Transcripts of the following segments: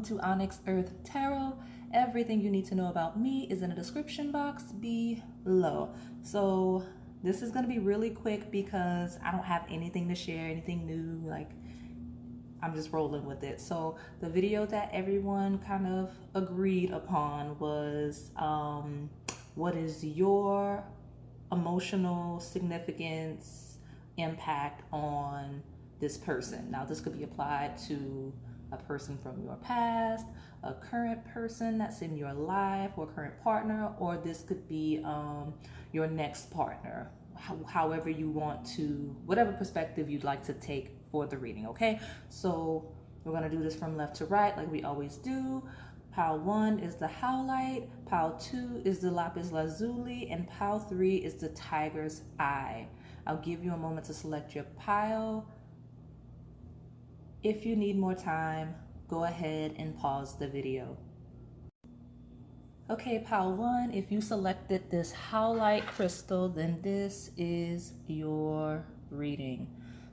to OnyxEarth Tarot. Everything you need to know about me is in the description box below. So this is going to be really quick because I don't have anything to share, anything new. Like, I'm just rolling with it. So the video that everyone kind of agreed upon was what is your emotional significance impact on this person? Now, this could be applied to a person from your past, a current person that's in your life, or current partner, or this could be your next partner. However you want to, whatever perspective you'd like to take for the reading, okay? So we're gonna do this from left to right like we always do. Pile 1 is the Howlite, pile 2 is the Lapiz Lazuli, and pile 3 is the Tiger's Eye. I'll give you a moment to select your pile. If you need more time, go ahead and pause the video. Okay, pile 1, if you selected this Howlite crystal, then this is your reading.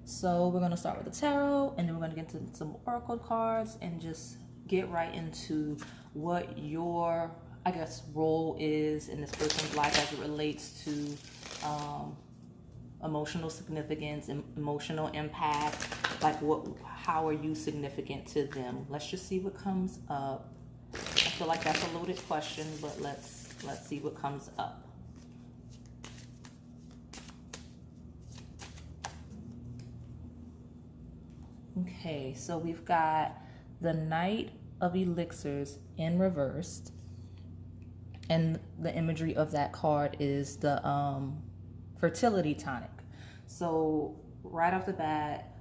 So we're gonna start with the tarot, and then we're gonna get into some oracle cards and just get right into what your, I guess, role is in this person's life as it relates to emotional significance and emotional impact. Like, how are you significant to them? Let's just see what comes up. I feel like that's a loaded question, but let's see what comes up. Okay, so we've got the Knight of Elixirs in reversed, and the imagery of that card is the fertility tonic. So right off the bat,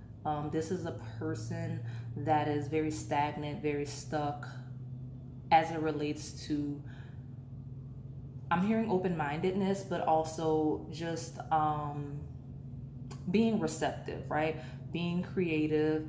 this is a person that is very stagnant, very stuck as it relates to, I'm hearing open-mindedness, but also just being receptive, right? Being creative,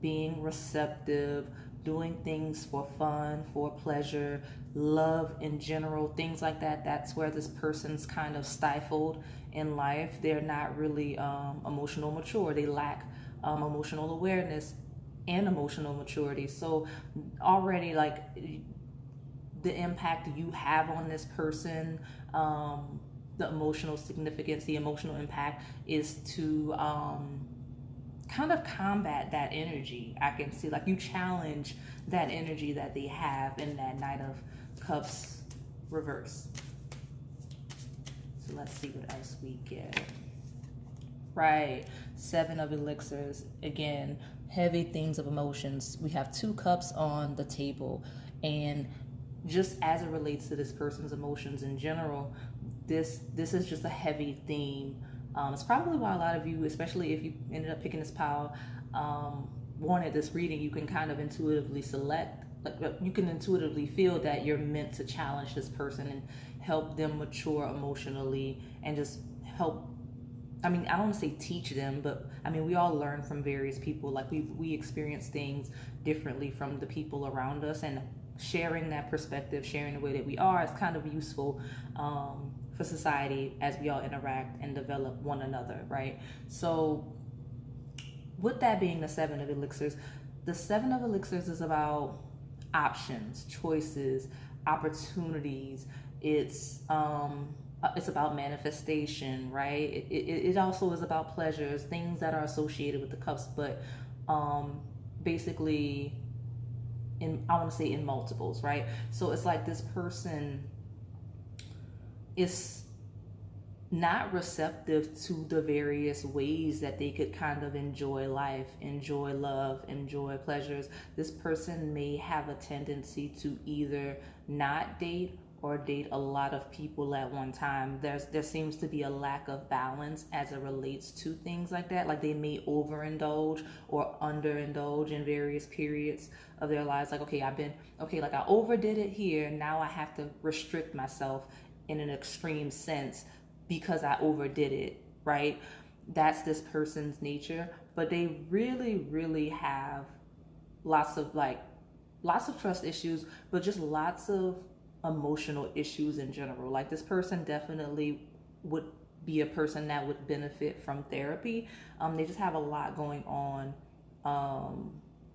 being receptive, doing things for fun, for pleasure, love in general, things like that. That's where this person's kind of stifled in life. They're not really emotional mature. They lack emotional awareness and emotional maturity. So already, like, the impact you have on this person, the emotional significance, the emotional impact is to kind of combat that energy. I can see, like, you challenge that energy that they have in that Knight of Cups reverse. So let's see what else we get. Right, 7 of Elixirs. Again, heavy themes of emotions. We have 2 cups on the table, and just as it relates to this person's emotions in general, this is just a heavy theme. It's probably why a lot of you, especially if you ended up picking this pile, wanted this reading. You can kind of intuitively select, like, you can intuitively feel that you're meant to challenge this person and help them mature emotionally, and just help, I mean, I don't want to say teach them, but I mean, we all learn from various people. Like, we experience things differently from the people around us, and sharing that perspective, sharing the way that we are, is kind of useful for society as we all interact and develop one another, right? So with that being the 7 of Elixirs, the 7 of Elixirs is about options, choices, opportunities. It's about manifestation, right? It also is about pleasures, things that are associated with the cups, but basically, I want to say in multiples, right? So it's like this person is not receptive to the various ways that they could kind of enjoy life, enjoy love, enjoy pleasures. This person may have a tendency to either not date or date a lot of people at one time. There seems to be a lack of balance as it relates to things like that. Like, they may overindulge or underindulge in various periods of their lives. Like, like, I overdid it here, now I have to restrict myself in an extreme sense because I overdid it, right? That's this person's nature. But they really, really have lots of trust issues, but just lots of emotional issues in general. Like, this person definitely would be a person that would benefit from therapy. They just have a lot going on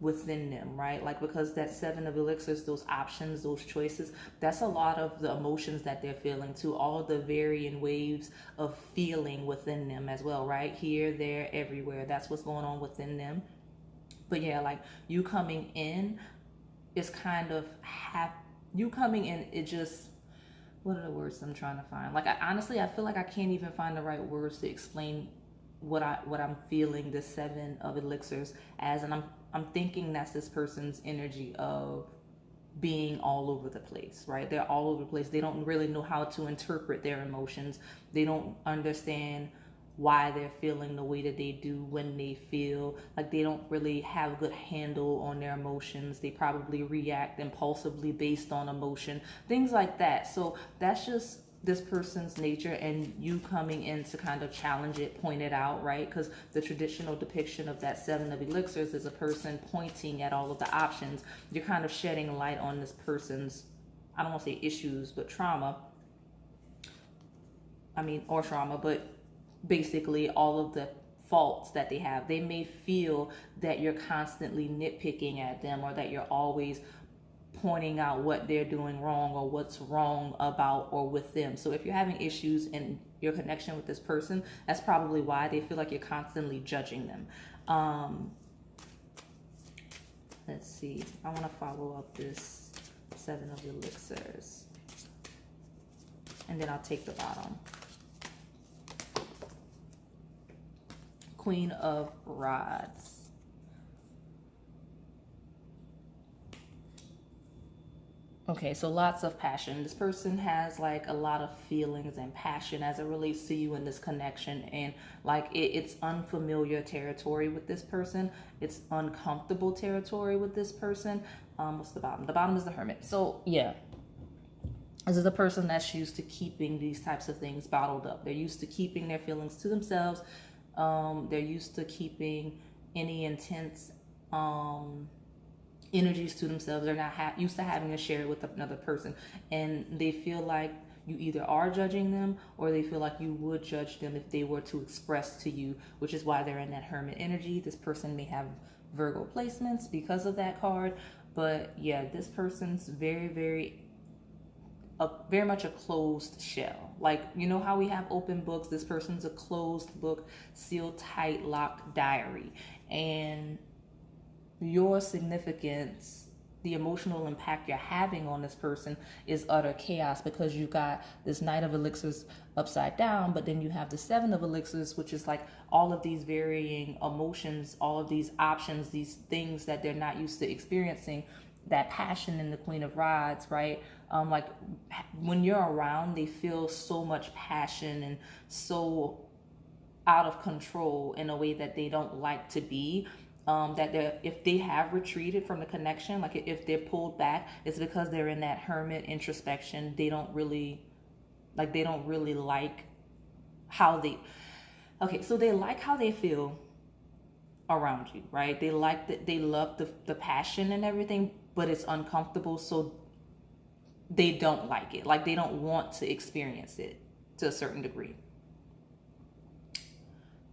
within them, right? Like, because that seven of elixirs, those options, those choices, that's a lot of the emotions that they're feeling too, all the varying waves of feeling within them as well, right? Here, there, everywhere. That's what's going on within them. But yeah, like, you coming in is kind of you coming in, it just, what are the words I'm trying to find? Like, honestly, I feel like I can't even find the right words to explain what I'm feeling the seven of elixirs as. And I'm thinking that's this person's energy of being all over the place, right? They're all over the place. They don't really know how to interpret their emotions. They don't understand why they're feeling the way that they do when they feel. Like, they don't really have a good handle on their emotions. They probably react impulsively based on emotion, things like that. So that's just this person's nature, and you coming in to kind of challenge it, point it out, right? Because the traditional depiction of that seven of elixirs is a person pointing at all of the options. You're kind of shedding light on this person's, I don't want to say issues, but trauma. Or trauma, but basically all of the faults that they have. They may feel that you're constantly nitpicking at them, or that you're always pointing out what they're doing wrong or what's wrong about or with them. So if you're having issues in your connection with this person, that's probably why they feel like you're constantly judging them. Let's see. I want to follow up this seven of elixirs, and then I'll take the bottom. Queen of Rods. Okay, so lots of passion. This person has like a lot of feelings and passion as it relates to you in this connection, and like it's unfamiliar territory with this person. It's uncomfortable territory with this person. What's the bottom? The bottom is the Hermit. So yeah, this is a person that's used to keeping these types of things bottled up. They're used to keeping their feelings to themselves. They're used to keeping any intense energies to themselves. They're not used to having to share it with another person, and they feel like you either are judging them, or they feel like you would judge them if they were to express to you, which is why they're in that Hermit energy. This person may have Virgo placements because of that card, but yeah, this person's very much a closed shell. Like, you know how we have open books? This person's a closed book, sealed tight, locked diary. And your significance, the emotional impact you're having on this person is utter chaos, because you got this Knight of Elixirs upside down, but then you have the Seven of Elixirs, which is like all of these varying emotions, all of these options, these things that they're not used to experiencing. That passion in the Queen of Rods, right? Like, when you're around, they feel so much passion and so out of control in a way that they don't like to be. If they have retreated from the connection, like if they're pulled back, it's because they're in that Hermit introspection. They don't really like how they, okay, so they like how they feel around you, right? They like that, they love the passion and everything, but it's uncomfortable, so they don't like it. Like, they don't want to experience it to a certain degree.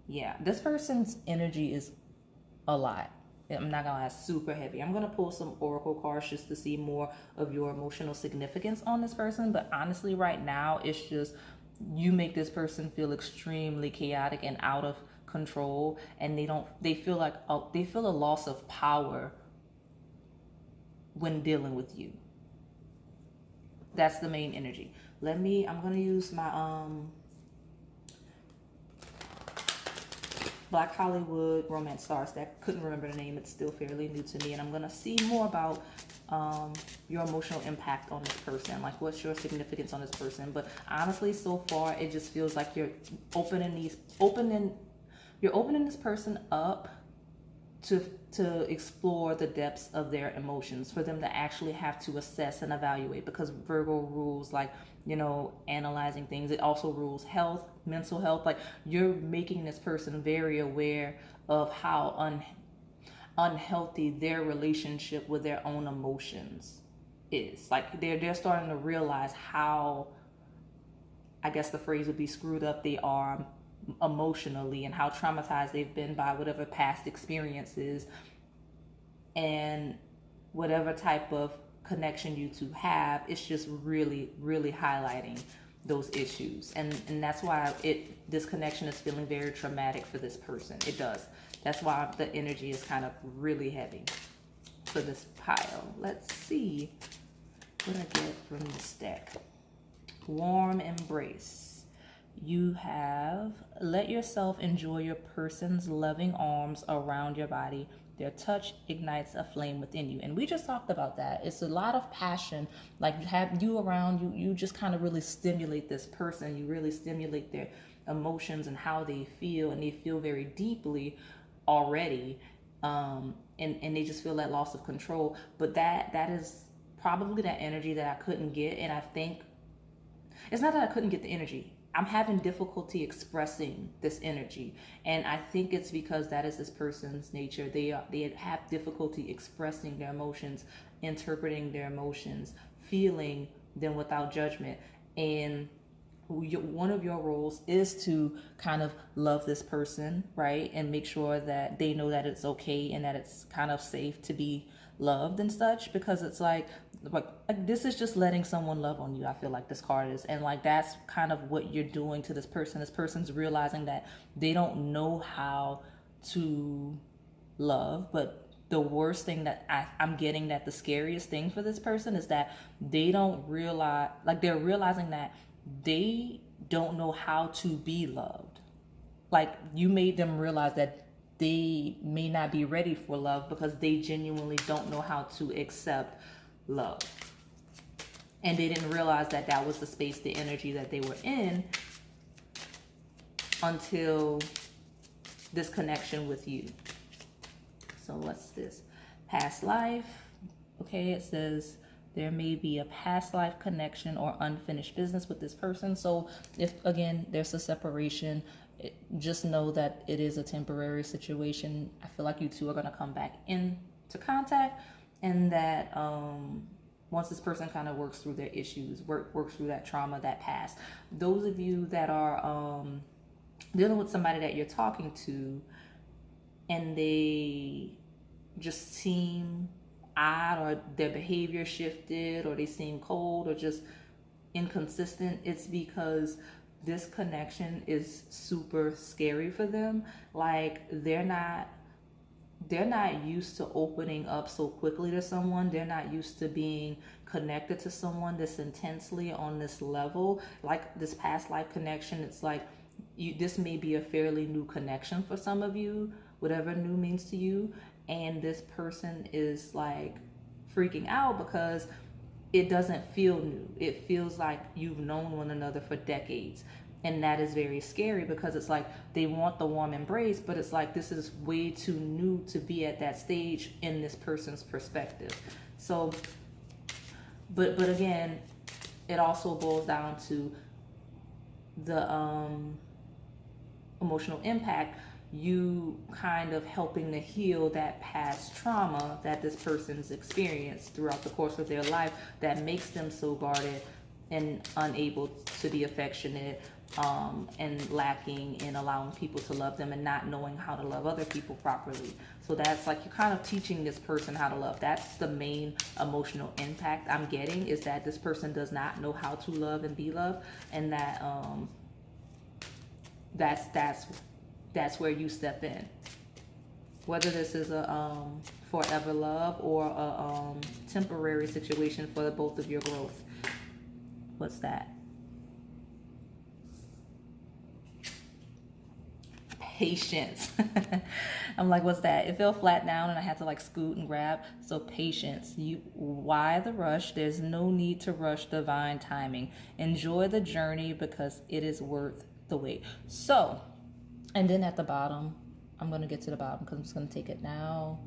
Yeah, this person's energy is a lot. I'm not gonna lie, super heavy. I'm gonna pull some oracle cards just to see more of your emotional significance on this person, but honestly right now it's just you make this person feel extremely chaotic and out of control, and they feel a loss of power when dealing with you. That's the main energy. I'm gonna use my Black Hollywood Romance Stars deck. Couldn't remember the name. It's still fairly new to me, and I'm gonna see more about your emotional impact on this person. Like, what's your significance on this person? But honestly, so far it just feels like you're opening this person up to explore the depths of their emotions, for them to actually have to assess and evaluate, because Virgo rules, like, analyzing things. It also rules health, mental health. Like, you're making this person very aware of how unhealthy their relationship with their own emotions is. Like, they're starting to realize how, I guess the phrase would be, screwed up they are emotionally, and how traumatized they've been by whatever past experiences. and whatever type of connection you two have, it's just really, really highlighting those issues. And that's why this connection is feeling very traumatic for this person. It does. That's why the energy is kind of really heavy for this pile. Let's see what I get from this deck. Warm embrace. You have let yourself enjoy your person's loving arms around your body. Their touch ignites a flame within you. And we just talked about that. It's a lot of passion. Like, you have you around you, you just kind of really stimulate this person. You really stimulate their emotions and how they feel. And they feel very deeply already. And they just feel that loss of control. But that is probably that energy that I couldn't get. And I think it's not that I couldn't get the energy. I'm having difficulty expressing this energy, and I think it's because that is this person's nature. They have difficulty expressing their emotions, interpreting their emotions, feeling them without judgment. And one of your roles is to kind of love this person, right? And make sure that they know that it's okay and that it's kind of safe to be loved and such, because it's like this is just letting someone love on you. I feel like this card is, and like that's kind of what you're doing to this person. This person's realizing that they don't know how to love. But the worst thing that I'm getting, that the scariest thing for this person is that they don't realize, like they're realizing that they don't know how to be loved. Like, you made them realize that they may not be ready for love because they genuinely don't know how to accept love. And they didn't realize that that was the space, the energy that they were in until this connection with you. So what's this? Past life. Okay, it says there may be a past life connection or unfinished business with this person. So if, again, there's a separation, just know that it is a temporary situation. I feel like you two are going to come back into contact, and that once this person kind of works through their issues, works through that trauma, that past. Those of you that are dealing with somebody that you're talking to and they just seem odd, or their behavior shifted, or they seem cold or just inconsistent, it's because this connection is super scary for them. Like, they're not used to opening up so quickly to someone. They're not used to being connected to someone this intensely on this level. Like this past life connection, it's like this may be a fairly new connection for some of you, whatever new means to you. And this person is like freaking out because it doesn't feel new. It feels like you've known one another for decades. And that is very scary, because it's like they want the warm embrace, but it's like this is way too new to be at that stage in this person's perspective. So, but again, it also boils down to the emotional impact, you kind of helping to heal that past trauma that this person's experienced throughout the course of their life that makes them so guarded and unable to be affectionate, and lacking in allowing people to love them and not knowing how to love other people properly. So that's like you're kind of teaching this person how to love. That's the main emotional impact I'm getting, is that this person does not know how to love and be loved, and that that's where you step in. Whether this is a forever love or a temporary situation for both of your growth. What's that? Patience. I'm like, what's that? It fell flat down and I had to like scoot and grab. So patience. Why the rush? There's no need to rush divine timing. Enjoy the journey because it is worth the wait. So, and then at the bottom, I'm going to get to the bottom because I'm just going to take it now.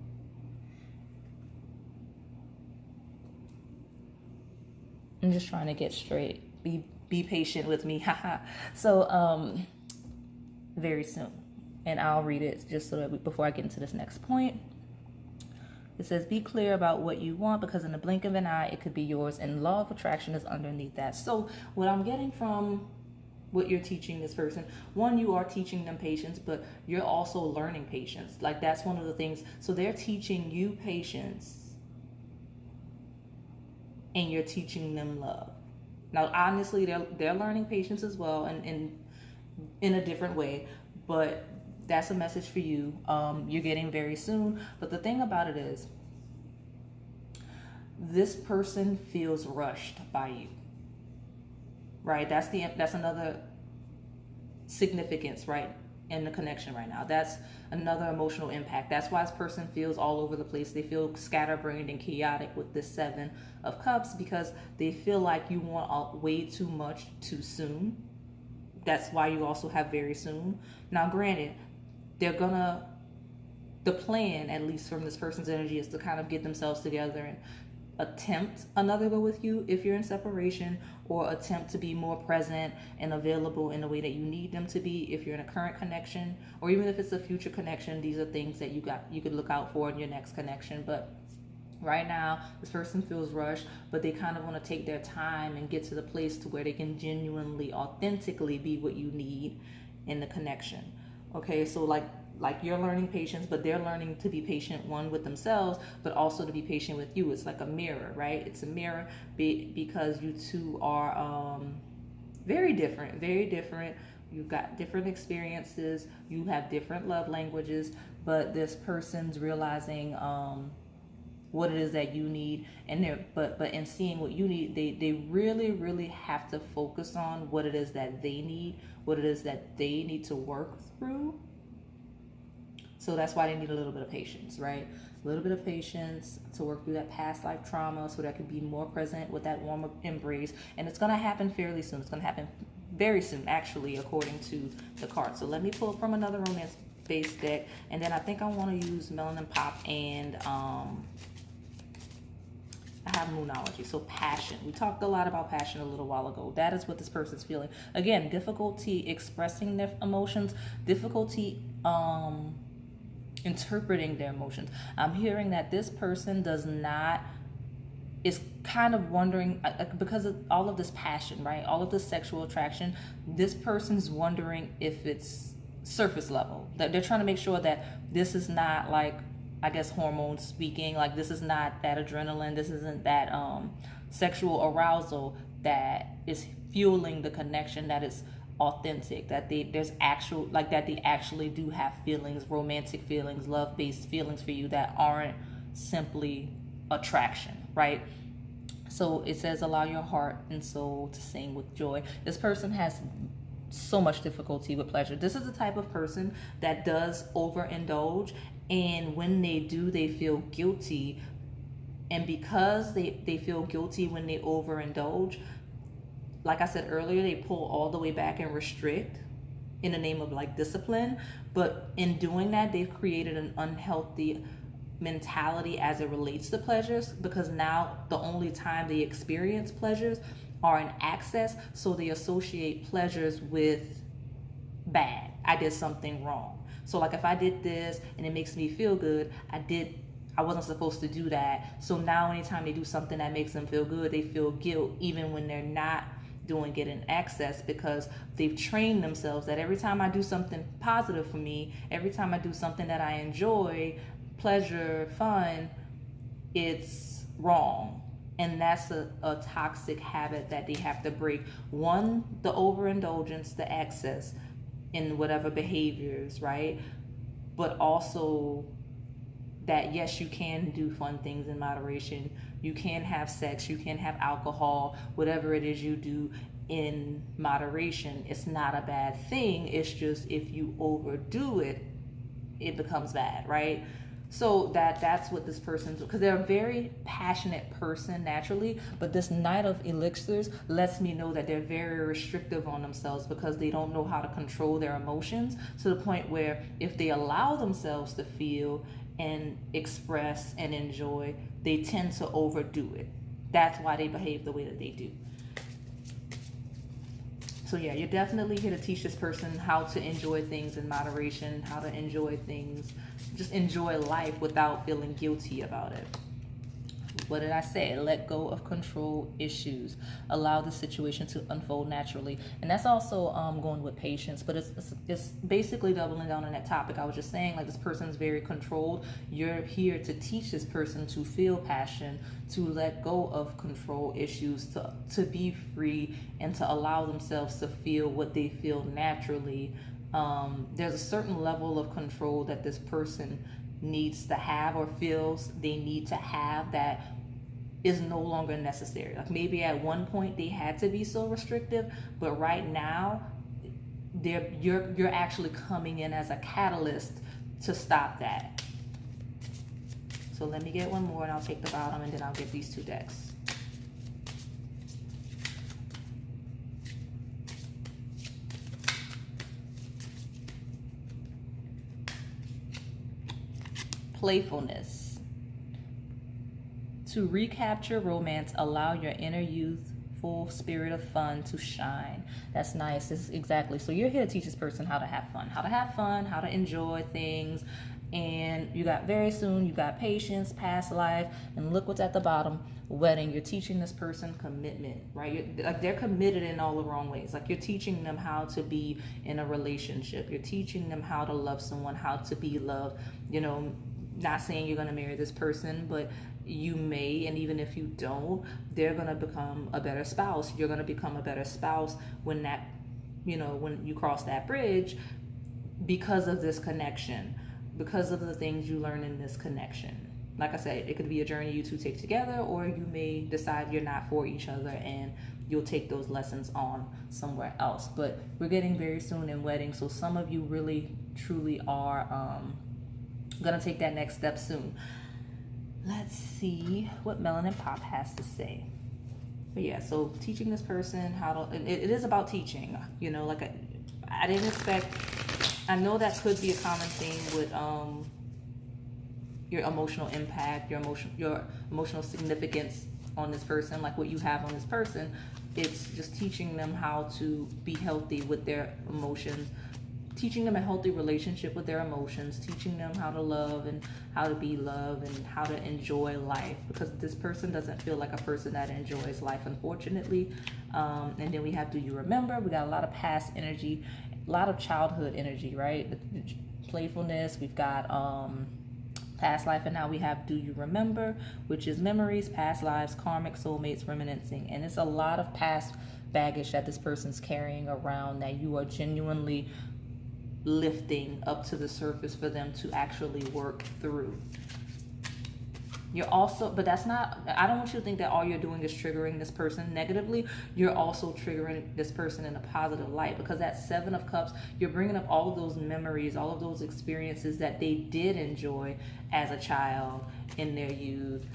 I'm just trying to get straight. Be patient with me. Haha. So, very soon. And I'll read it just so that before I get into this next point. It says, be clear about what you want, because in the blink of an eye, it could be yours. And law of attraction is underneath that. So what I'm getting from what you're teaching this person. One, you are teaching them patience, but you're also learning patience. Like, that's one of the things. So they're teaching you patience, and you're teaching them love. Now, honestly, they're learning patience as well, and in a different way, but that's a message for you. You're getting very soon. But the thing about it is, this person feels rushed by you, right? That's another significance, right, in the connection right now. That's another emotional impact. That's why this person feels all over the place. They feel scatterbrained and chaotic with this 7 of Cups, because they feel like you want way too much too soon. That's why you also have very soon. Now, granted, the plan, at least from this person's energy, is to kind of get themselves together and attempt another go with you if you're in separation, or attempt to be more present and available in the way that you need them to be if you're in a current connection, or even if it's a future connection. These are things that you could look out for in your next connection. But right now, this person feels rushed, but they kind of want to take their time and get to the place to where they can genuinely, authentically be what you need in the connection. Okay, so like you're learning patience, but they're learning to be patient, one, with themselves, but also to be patient with you. It's like a mirror, right? It's a mirror because you two are very different, very different. You've got different experiences. You have different love languages, but this person's realizing what it is that you need, and but in seeing what you need, they really, really have to focus on what it is that they need, what it is that they need to work through. So that's why they need a little bit of patience, right? A little bit of patience to work through that past life trauma, so that can be more present with that warm embrace. And it's going to happen fairly soon. It's going to happen very soon, actually, according to the card. So let me pull from another romance-based deck, and then I think I want to use Melanin Pop and I have Moonology. So passion. We talked a lot about passion a little while ago. That is what this person's feeling. Again, difficulty expressing their emotions, difficulty interpreting their emotions. I'm hearing that this person is kind of wondering, because of all of this passion, right? All of this sexual attraction, this person's wondering if it's surface level. That they're trying to make sure that this is not, like, I guess, hormones speaking, like this is not that adrenaline, this isn't that sexual arousal that is fueling the connection, that is authentic, that there's actual, like, that they actually do have feelings, romantic feelings, love-based feelings for you that aren't simply attraction, right? So it says, allow your heart and soul to sing with joy. This person has so much difficulty with pleasure. This is the type of person that does overindulge, and when they do, they feel guilty. And because they feel guilty when they overindulge, like I said earlier, they pull all the way back and restrict in the name of, like, discipline. But in doing that, they've created an unhealthy mentality as it relates to pleasures, because now the only time they experience pleasures are in excess. So they associate pleasures with bad. I did something wrong. So, like, if I did this and it makes me feel good, I wasn't supposed to do that. So now anytime they do something that makes them feel good, they feel guilt, even when they're not doing it in excess, because they've trained themselves that every time I do something positive for me, every time I do something that I enjoy, pleasure, fun, it's wrong. And that's a toxic habit that they have to break. One, the overindulgence, the excess in whatever behaviors, right? But also that, yes, you can do fun things in moderation. You can have sex, you can have alcohol, whatever it is you do in moderation. It's not a bad thing. It's just if you overdo it, it becomes bad, right? So that's what this person's, because they're a very passionate person naturally, but this Knight of Elixirs lets me know that they're very restrictive on themselves, because they don't know how to control their emotions, to the point where if they allow themselves to feel and express and enjoy, they tend to overdo it. That's why they behave the way that they do. So yeah, you're definitely here to teach this person how to enjoy things in moderation, how to enjoy things, just enjoy life without feeling guilty about it. What did I say? Let go of control issues. Allow the situation to unfold naturally. And that's also going with patience, but it's basically doubling down on that topic. I was just saying, like, this person's very controlled. You're here to teach this person to feel passion, to let go of control issues, to be free, and to allow themselves to feel what they feel naturally. There's a certain level of control that this person needs to have, or feels they need to have, that is no longer necessary. Like, maybe at one point they had to be so restrictive, but right now you're actually coming in as a catalyst to stop that. So let me get one more, and I'll take the bottom, and then I'll get these two decks. Playfulness. To recapture romance, allow your inner youthful spirit of fun to shine. That's nice. This is exactly. So you're here to teach this person how to have fun, how to enjoy things. And you got very soon, you got patience, past life, and look what's at the bottom, wedding. You're teaching this person commitment, right? Like, they're committed in all the wrong ways. Like, you're teaching them how to be in a relationship. You're teaching them how to love someone, how to be loved. You know, not saying you're going to marry this person, but you may, and even if you don't, they're going to become a better spouse. You're going to become a better spouse when that, you know, when you cross that bridge, because of this connection, because of the things you learn in this connection. Like I said, it could be a journey you two take together, or you may decide you're not for each other and you'll take those lessons on somewhere else. But we're getting very soon in wedding, so some of you really, truly are gonna take that next step soon. Let's see what Melanin Pop has to say. But yeah, so teaching this person how to, and it is about teaching, you know, like I didn't expect, I know that could be a common theme with your emotional impact, your emotional significance on this person, like what you have on this person. It's just teaching them how to be healthy with their emotions, teaching them a healthy relationship with their emotions, teaching them how to love and how to be loved and how to enjoy life, because this person doesn't feel like a person that enjoys life, unfortunately. And then we have, do you remember? We got a lot of past energy, a lot of childhood energy, right? The playfulness. We've got past life, and now we have do you remember, which is memories, past lives, karmic, soulmates, reminiscing. And it's a lot of past baggage that this person's carrying around that you are genuinely lifting up to the surface for them to actually work through. You're also, but that's not, I don't want you to think that all you're doing is triggering this person negatively. You're also triggering this person in a positive light, because that Seven of Cups, you're bringing up all of those memories, all of those experiences that they did enjoy as a child, in their youth,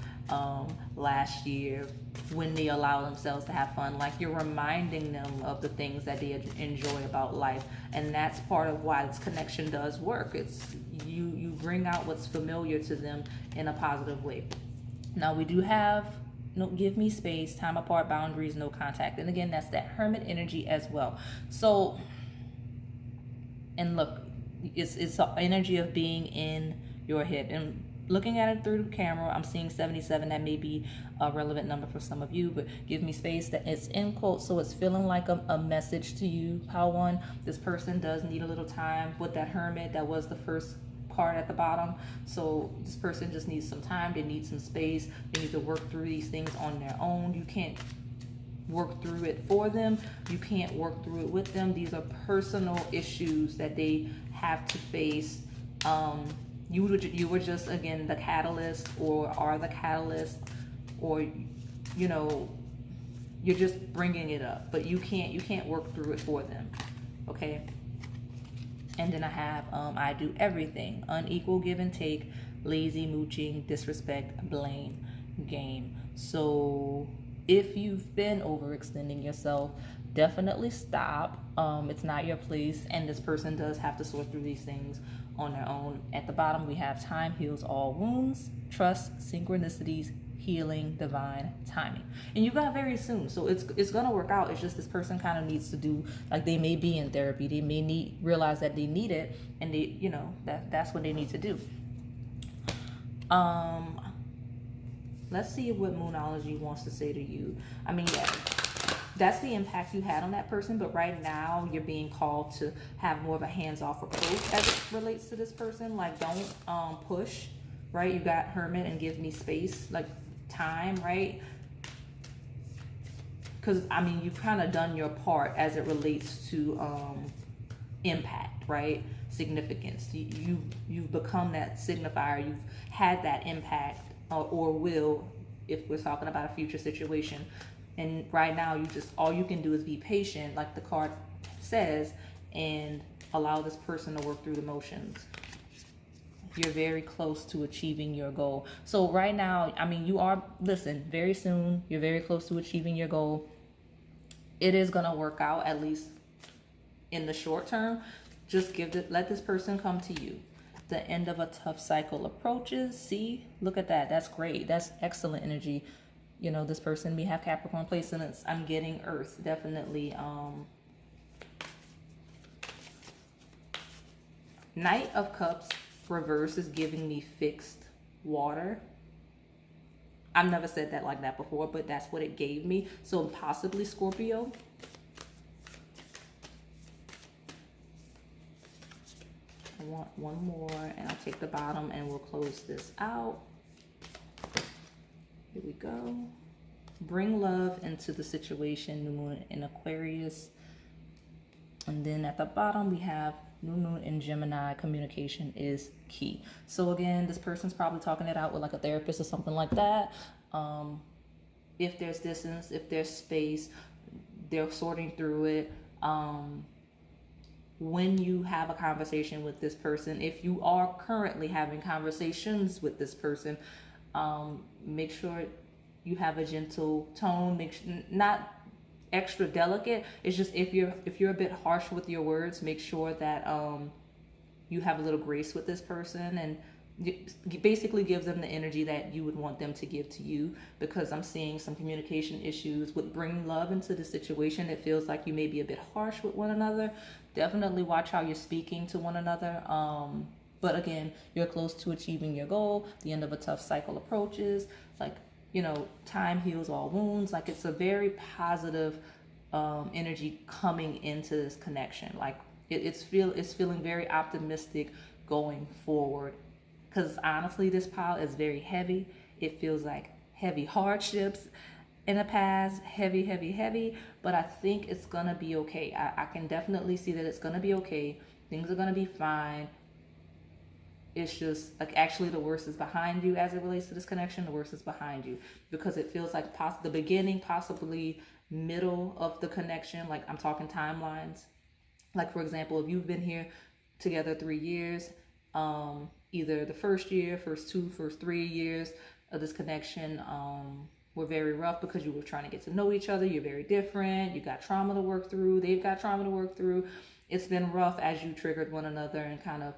last year, when they allow themselves to have fun. Like, you're reminding them of the things that they enjoy about life, and that's part of why this connection does work. It's you bring out what's familiar to them in a positive way. Now we do have no, give me space, time apart, boundaries, no contact, and again, that's that Hermit energy as well. So, and look, it's the energy of being in your head. And looking at it through the camera, I'm seeing 77. That may be a relevant number for some of you, but give me space, that it's in quotes, so it's feeling like a message to you, Power One. This person does need a little time with that Hermit. That was the first card at the bottom. So this person just needs some time. They need some space. They need to work through these things on their own. You can't work through it for them. You can't work through it with them. These are personal issues that they have to face. You were just, again, the catalyst, or are the catalyst, or, you know, you're just bringing it up, but you can't work through it for them. Okay. And then I have I do everything, unequal give and take, lazy, mooching, disrespect, blame, game. So if you've been overextending yourself, definitely stop. It's not your place, and this person does have to sort through these things on their own. At the bottom, we have time heals all wounds, trust, synchronicities, healing, divine timing. And you got very soon, so it's gonna work out. It's just this person kind of needs to do, like, they may be in therapy, they may realize that they need it, and they, you know, that's what they need to do. Let's see what Moonology wants to say to you. I mean, yeah, that's the impact you had on that person, but right now you're being called to have more of a hands-off approach as it relates to this person. Like, don't push, right? You got Hermit and give me space, like time, right? Because, I mean, you've kind of done your part as it relates to impact, right? Significance. You've become that signifier. You've had that impact, or will, if we're talking about a future situation. And right now, you just, all you can do is be patient, like the card says, and allow this person to work through the motions. You're very close to achieving your goal. So right now, I mean, you are, listen, very soon, you're very close to achieving your goal. It is going to work out, at least in the short term. Just let this person come to you. The end of a tough cycle approaches. See, look at that. That's great. That's excellent energy. You know, this person may have Capricorn placements. I'm getting Earth, definitely. Knight of Cups reverse is giving me fixed water. I've never said that like that before, but that's what it gave me. So possibly Scorpio. I want one more, and I'll take the bottom and we'll close this out. Here we go. Bring love into the situation. New moon in Aquarius. And then at the bottom we have new moon in Gemini. Communication is key. So again, this person's probably talking it out with like a therapist or something like that. If there's distance, if there's space, they're sorting through it. When you have a conversation with this person, if you are currently having conversations with this person, make sure you have a gentle tone. Not extra delicate. It's just if you're a bit harsh with your words, make sure that you have a little grace with this person, and basically give them the energy that you would want them to give to you, because I'm seeing some communication issues with bringing love into the situation. It feels like you may be a bit harsh with one another. Definitely watch how you're speaking to one another. But again, you're close to achieving your goal. The end of a tough cycle approaches. Like, you know, time heals all wounds. Like, it's a very positive energy coming into this connection. Like, it's feeling very optimistic going forward. Because honestly, this pile is very heavy. It feels like heavy hardships in the past, heavy, but I think it's gonna be okay. I can definitely see that it's gonna be okay. Things are gonna be fine. It's just like, actually the worst is behind you as it relates to this connection. The worst is behind you, because it feels like the beginning, possibly middle of the connection. Like, I'm talking timelines. Like, for example, if you've been here together 3 years, either the first year, first 2, first 3 years of this connection were very rough because you were trying to get to know each other. You're very different. You got trauma to work through. They've got trauma to work through. It's been rough as you triggered one another and kind of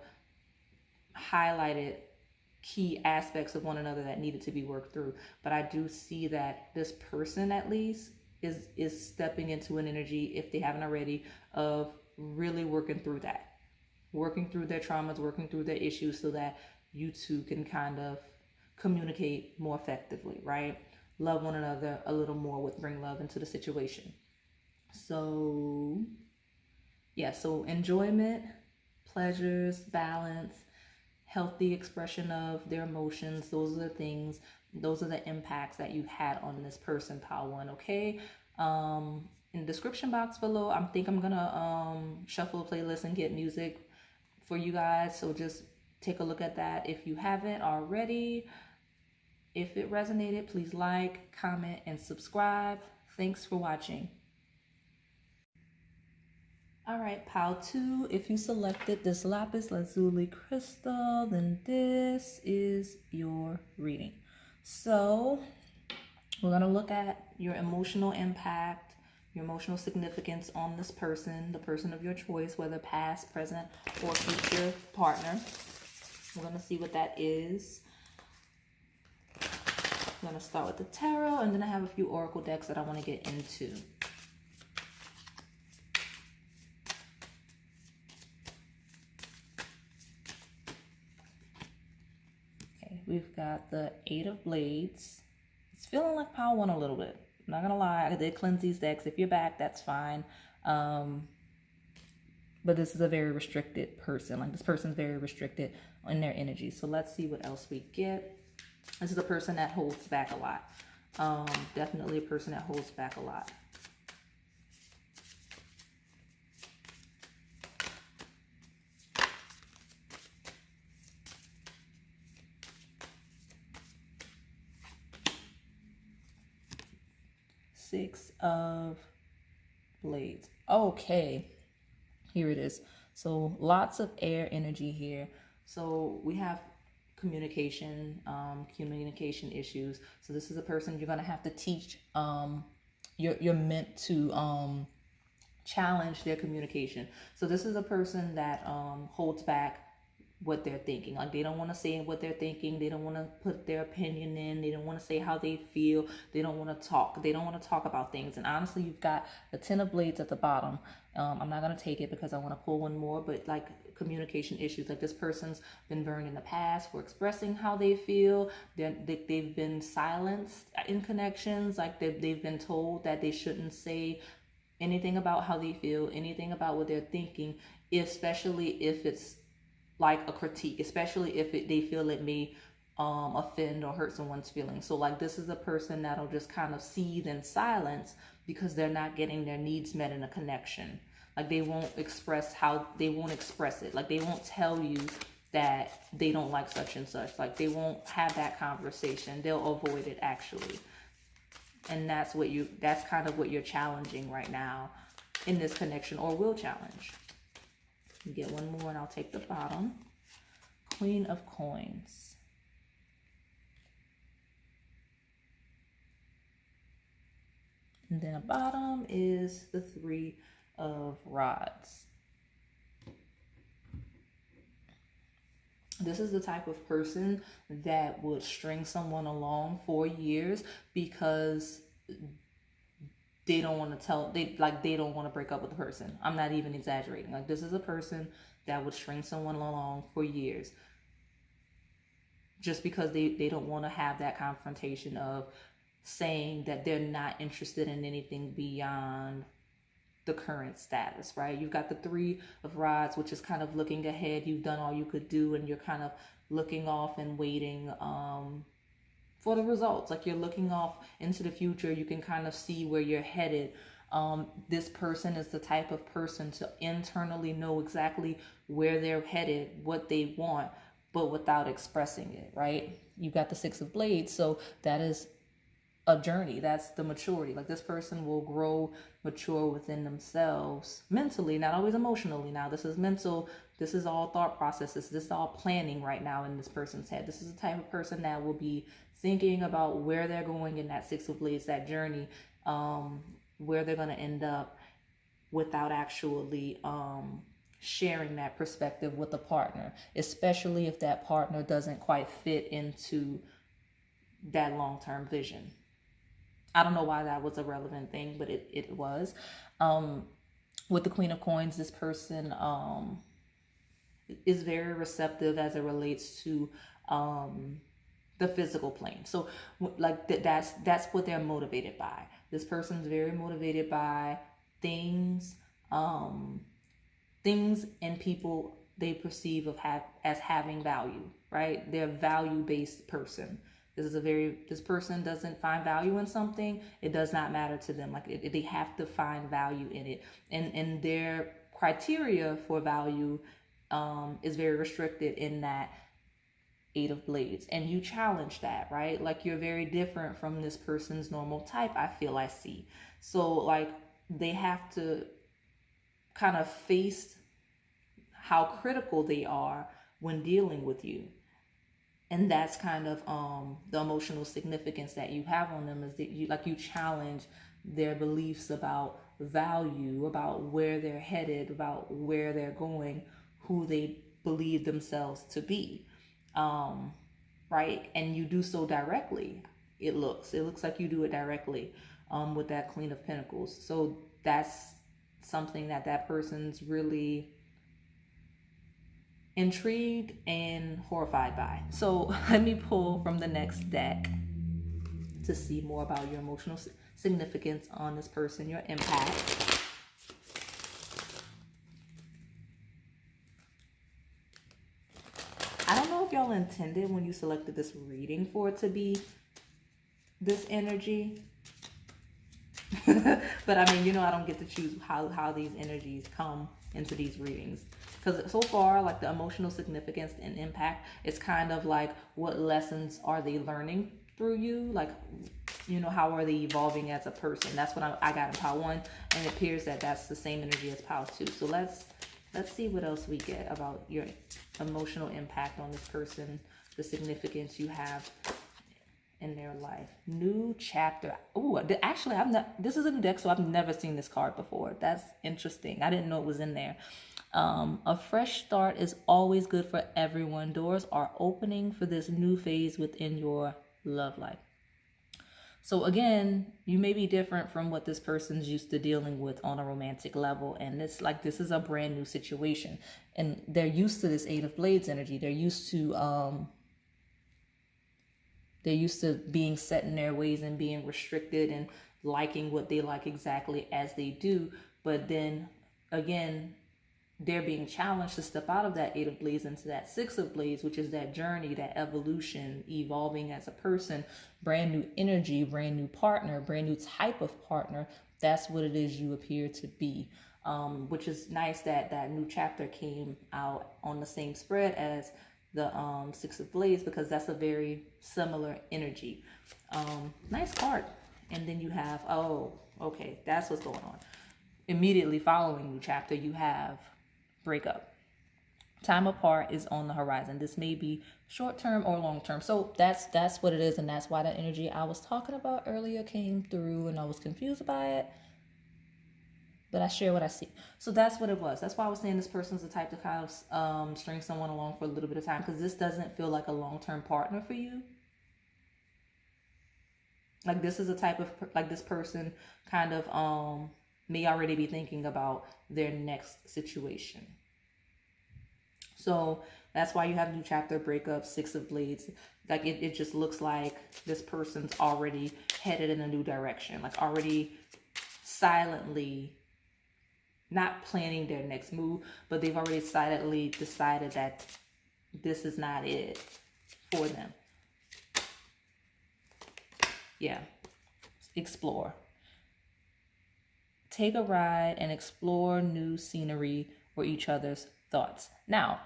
highlighted key aspects of one another that needed to be worked through. But I do see that this person, at least, is stepping into an energy, if they haven't already, of really working through that. Working through their traumas, working through their issues, so that you two can kind of communicate more effectively, right? Love one another a little more with bring love into the situation. So, yeah, so enjoyment, pleasures, balance, healthy expression of their emotions. Those are the things, those are the impacts that you've had on this person, pile 1, okay? In the description box below, I think I'm gonna shuffle a playlist and get music for you guys, so just take a look at that if you haven't already. If it resonated, please like, comment, and subscribe. Thanks for watching. All right, pile 2, if you selected this Lapiz Lazuli crystal, then this is your reading. So we're gonna look at your emotional impact, your emotional significance on this person, the person of your choice, whether past, present, or future partner. We're going to see what that is. I'm going to start with the tarot, and then I have a few oracle decks that I want to get into. Okay, we've got the 8 of Blades, feeling like pile one a little bit. I'm not gonna lie, I did cleanse these decks. If you're back, that's fine. But this is a very restricted person. Like, this person's very restricted in their energy. So let's see what else we get. This is a person that holds back a lot. Definitely a person that holds back a lot. Six of Blades. Okay, here it is. So lots of air energy here. So we have communication, communication issues. So this is a person you're gonna have to teach. You're meant to challenge their communication. So this is a person that holds back what they're thinking. Like, they don't want to say what they're thinking. They don't want to put their opinion in. They don't want to say how they feel. They don't want to talk. They don't want to talk about things. And honestly, you've got the 10 of Blades at the bottom. I'm not going to take it because I want to pull one more, but like, communication issues. Like, this person's been burned in the past for expressing how they feel. They've been silenced in connections. Like, they've been told that they shouldn't say anything about how they feel, anything about what they're thinking, especially if it's like a critique, especially if they feel it may offend or hurt someone's feelings. So like, this is a person that'll just kind of seethe in silence because they're not getting their needs met in a connection. Like, they won't express it. Like, they won't tell you that they don't like such and such. Like, they won't have that conversation. They'll avoid it, actually. And that's kind of what you're challenging right now in this connection, or will challenge. Get one more and I'll take the bottom. Queen of Coins. And then a bottom is the 3 of Rods. This is the type of person that would string someone along for years because they don't want to they don't want to break up with the person. I'm not even exaggerating. Like, this is a person that would string someone along for years just because they don't want to have that confrontation of saying that they're not interested in anything beyond the current status, right? You've got the 3 of Rods, which is kind of looking ahead. You've done all you could do and you're kind of looking off and waiting for the results. Like, you're looking off into the future. You can kind of see where you're headed. This person is the type of person to internally know exactly where they're headed, what they want, but without expressing it, right? You've got the 6 of Blades, so that is a journey. That's the maturity. Like, this person will grow, mature within themselves mentally, not always emotionally. Now, this is mental. This is all thought processes. This is all planning right now in this person's head. This is the type of person that will be thinking about where they're going in that 6 of Blades, that journey, where they're going to end up, without actually sharing that perspective with a partner, especially if that partner doesn't quite fit into that long-term vision. I don't know why that was a relevant thing, but it was. With the Queen of Coins, this person is very receptive as it relates to the physical plane. So like that's what they're motivated by. This person's very motivated by things and people they perceive as having value, right? They're a value-based person. This person doesn't find value in something, it does not matter to them. Like, they have to find value in it. And their criteria for value is very restricted in that 8 of Blades. And you challenge that, right? Like, you're very different from this person's normal type, I see. So, like, they have to kind of face how critical they are when dealing with you. And that's kind of the emotional significance that you have on them, is that you challenge their beliefs about value, about where they're headed, about where they're going, who they believe themselves to be, right? And you do so directly. It looks like you do it directly with that Queen of Pentacles. So that's something that person's really intrigued and horrified by. So let me pull from the next deck to see more about your emotional significance on this person, your impact. I don't know if y'all intended when you selected this reading for it to be this energy. But I mean, you know, I don't get to choose how these energies come into these readings. Because so far, like the emotional significance and impact, it's kind of like what lessons are they learning through you? Like, you know, how are they evolving as a person? That's what I got in pile 1. And it appears that that's the same energy as pile 2. So let's see what else we get about your emotional impact on this person, the significance you have in their life. New chapter. Oh, actually, this is a new deck, so I've never seen this card before. That's interesting. I didn't know it was in there. A fresh start is always good for everyone. Doors are opening for this new phase within your love life. So again, you may be different from what this person's used to dealing with on a romantic level. And it's like, this is a brand new situation. And they're used to this 8 of Blades energy. They're used to being set in their ways and being restricted and liking what they like exactly as they do. But then again, they're being challenged to step out of that 8 of Blades into that 6 of Blades, which is that journey, that evolution, evolving as a person, brand new energy, brand new partner, brand new type of partner. That's what it is you appear to be, which is nice that that new chapter came out on the same spread as the 6 of Blades, because that's a very similar energy. Nice card. And then you have, oh, okay, that's what's going on. Immediately following new chapter, you have breakup. Time apart is on the horizon. This may be short-term or long-term. So that's what it is, and that's why that energy I was talking about earlier came through, and I was confused by it. But I share what I see. So that's what it was. That's why I was saying this person's the type to kind of string someone along for a little bit of time, because this doesn't feel like a long-term partner for you. Like this is a type of, like this person kind of may already be thinking about their next situation. So that's why you have new chapter, breakup, 6 of Blades. Like it just looks like this person's already headed in a new direction, like already silently not planning their next move, but they've already silently decided that this is not it for them. Yeah. Explore. Take a ride and explore new scenery or each other's thoughts. Now,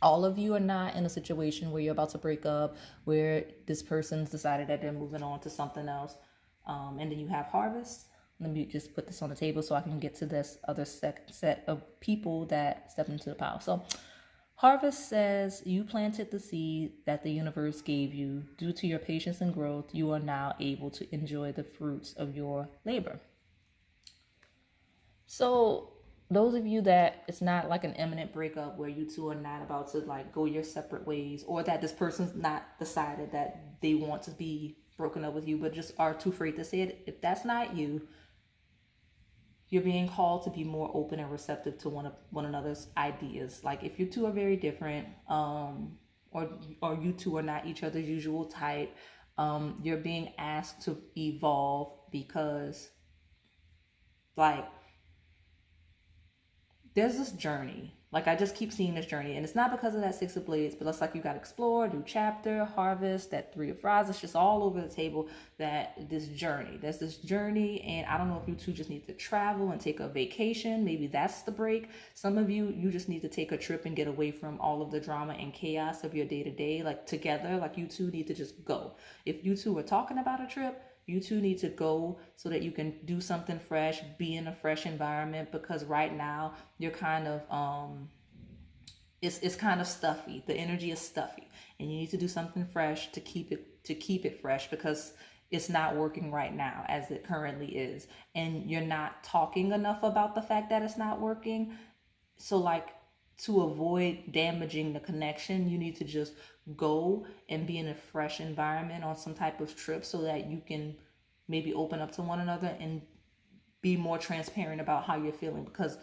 all of you are not in a situation where you're about to break up, where this person's decided that they're moving on to something else. And then you have harvest. Let me just put this on the table so I can get to this other set of people that step into the pile. So harvest says, you planted the seed that the universe gave you. Due to your patience and growth, you are now able to enjoy the fruits of your labor. So those of you that it's not like an imminent breakup where you two are not about to like go your separate ways, or that this person's not decided that they want to be broken up with you, but just are too afraid to say it. If that's not you, you're being called to be more open and receptive to one another's ideas. Like if you two are very different, or you two are not each other's usual type, you're being asked to evolve, because like there's this journey. Like I just keep seeing this journey, and it's not because of that 6 of Blades, but it's like you got to explore, new chapter, harvest, that 3 of Rods. It's just all over the table that there's this journey. And I don't know if you two just need to travel and take a vacation. Maybe that's the break. Some of you just need to take a trip and get away from all of the drama and chaos of your day-to-day, like together. Like you two need to just go. If you two are talking about a trip, you two need to go so that you can do something fresh, be in a fresh environment, because right now you're kind of, it's kind of stuffy. The energy is stuffy, and you need to do something fresh to keep it fresh, because it's not working right now as it currently is. And you're not talking enough about the fact that it's not working. So like, to avoid damaging the connection, you need to just go and be in a fresh environment on some type of trip, so that you can maybe open up to one another and be more transparent about how you're feeling. Because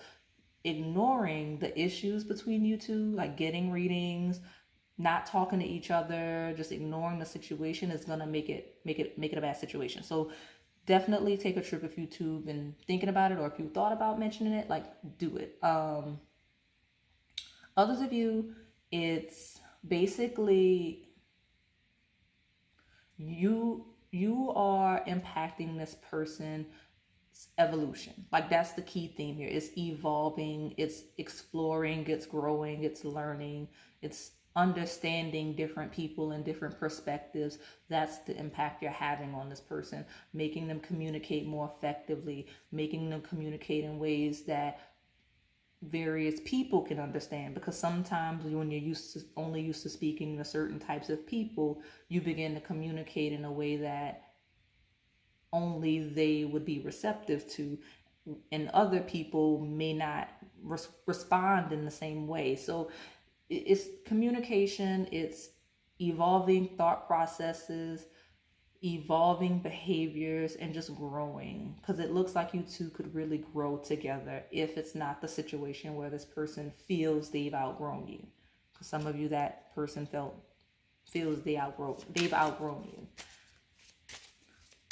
ignoring the issues between you two, like getting readings, not talking to each other, just ignoring the situation is gonna make it a bad situation. So definitely take a trip if you've been thinking about it, or if you thought about mentioning it, like do it. Others of you, it's basically you are impacting this person's evolution. Like that's the key theme here. It's evolving, it's exploring, it's growing, it's learning, it's understanding different people and different perspectives. That's the impact you're having on this person, making them communicate more effectively, making them communicate in ways that various people can understand. Because sometimes when you're only used to speaking to certain types of people, you begin to communicate in a way that only they would be receptive to, and other people may not respond in the same way. So it's communication, it's evolving thought processes, evolving behaviors, and just growing. Because it looks like you two could really grow together if it's not the situation where this person feels they've outgrown you. Because some of you, that person feels they've outgrown you.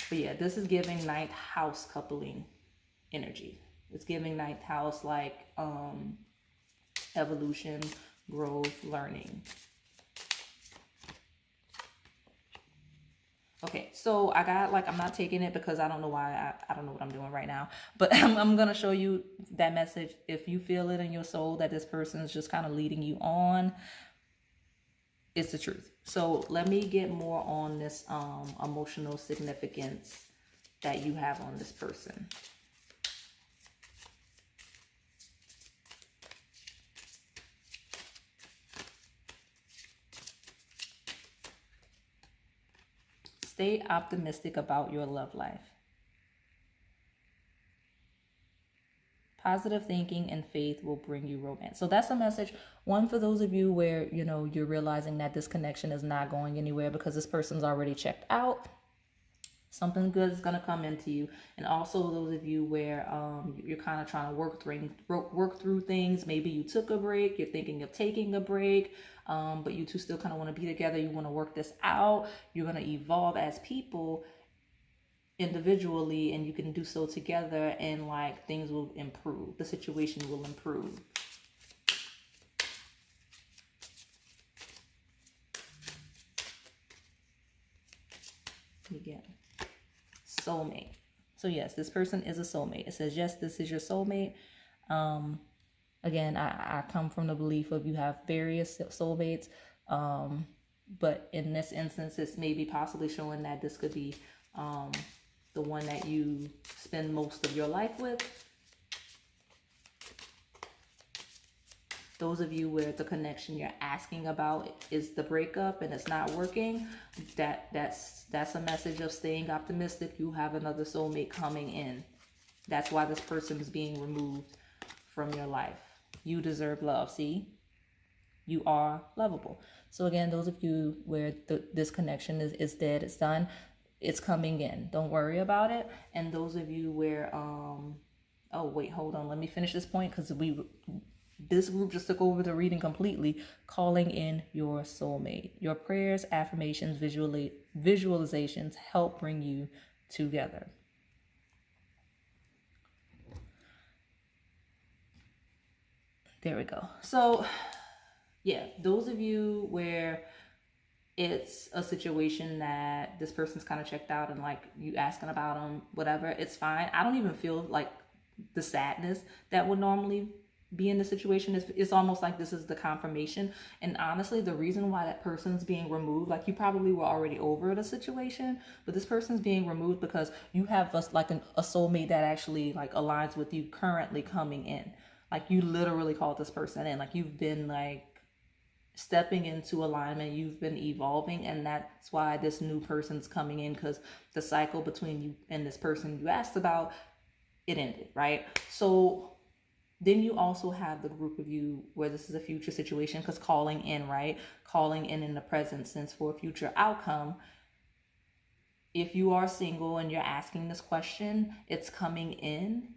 But yeah, this is giving ninth house coupling energy. It's giving ninth house like evolution, growth, learning. Okay, so I got like, I'm not taking it because I don't know why, I don't know what I'm doing right now, but I'm going to show you that message. If you feel it in your soul that this person is just kind of leading you on, it's the truth. So let me get more on this emotional significance that you have on this person. Stay optimistic about your love life. Positive thinking and faith will bring you romance. So that's a message. One, for those of you where, you know, you're realizing that this connection is not going anywhere because this person's already checked out. Something good is going to come into you. And also those of you where you're kind of trying to work through things. Maybe you took a break. You're thinking of taking a break. But you two still kind of want to be together. You want to work this out. You're going to evolve as people individually, and you can do so together, and like things will improve. The situation will improve. Again, soulmate. So yes, this person is a soulmate. It says, yes, this is your soulmate. Again, I come from the belief of you have various soulmates. But in this instance, it's maybe possibly showing that this could be the one that you spend most of your life with. Those of you where the connection you're asking about is the breakup and it's not working, that's a message of staying optimistic. You have another soulmate coming in. That's why this person is being removed from your life. You deserve love. See, you are lovable. So again, those of you where this connection is dead, it's done, it's coming in. Don't worry about it. And those of you where, oh wait, hold on. Let me finish this point because this group just took over the reading completely. Calling in your soulmate. Your prayers, affirmations, visualizations help bring you together. There we go. So yeah, those of you where it's a situation that this person's kind of checked out and like you asking about them, whatever, it's fine. I don't even feel like the sadness that would normally be in the situation. It's almost like this is the confirmation. And honestly, the reason why that person's being removed, like you probably were already over the situation, but this person's being removed because you have a soulmate that actually like aligns with you currently coming in. Like you literally called this person in, like you've been like stepping into alignment, you've been evolving, and that's why this new person's coming in, because the cycle between you and this person you asked about, it ended, right? So then you also have the group of you where this is a future situation, because calling in, right? Calling in the present sense for a future outcome. If you are single and you're asking this question, it's coming in,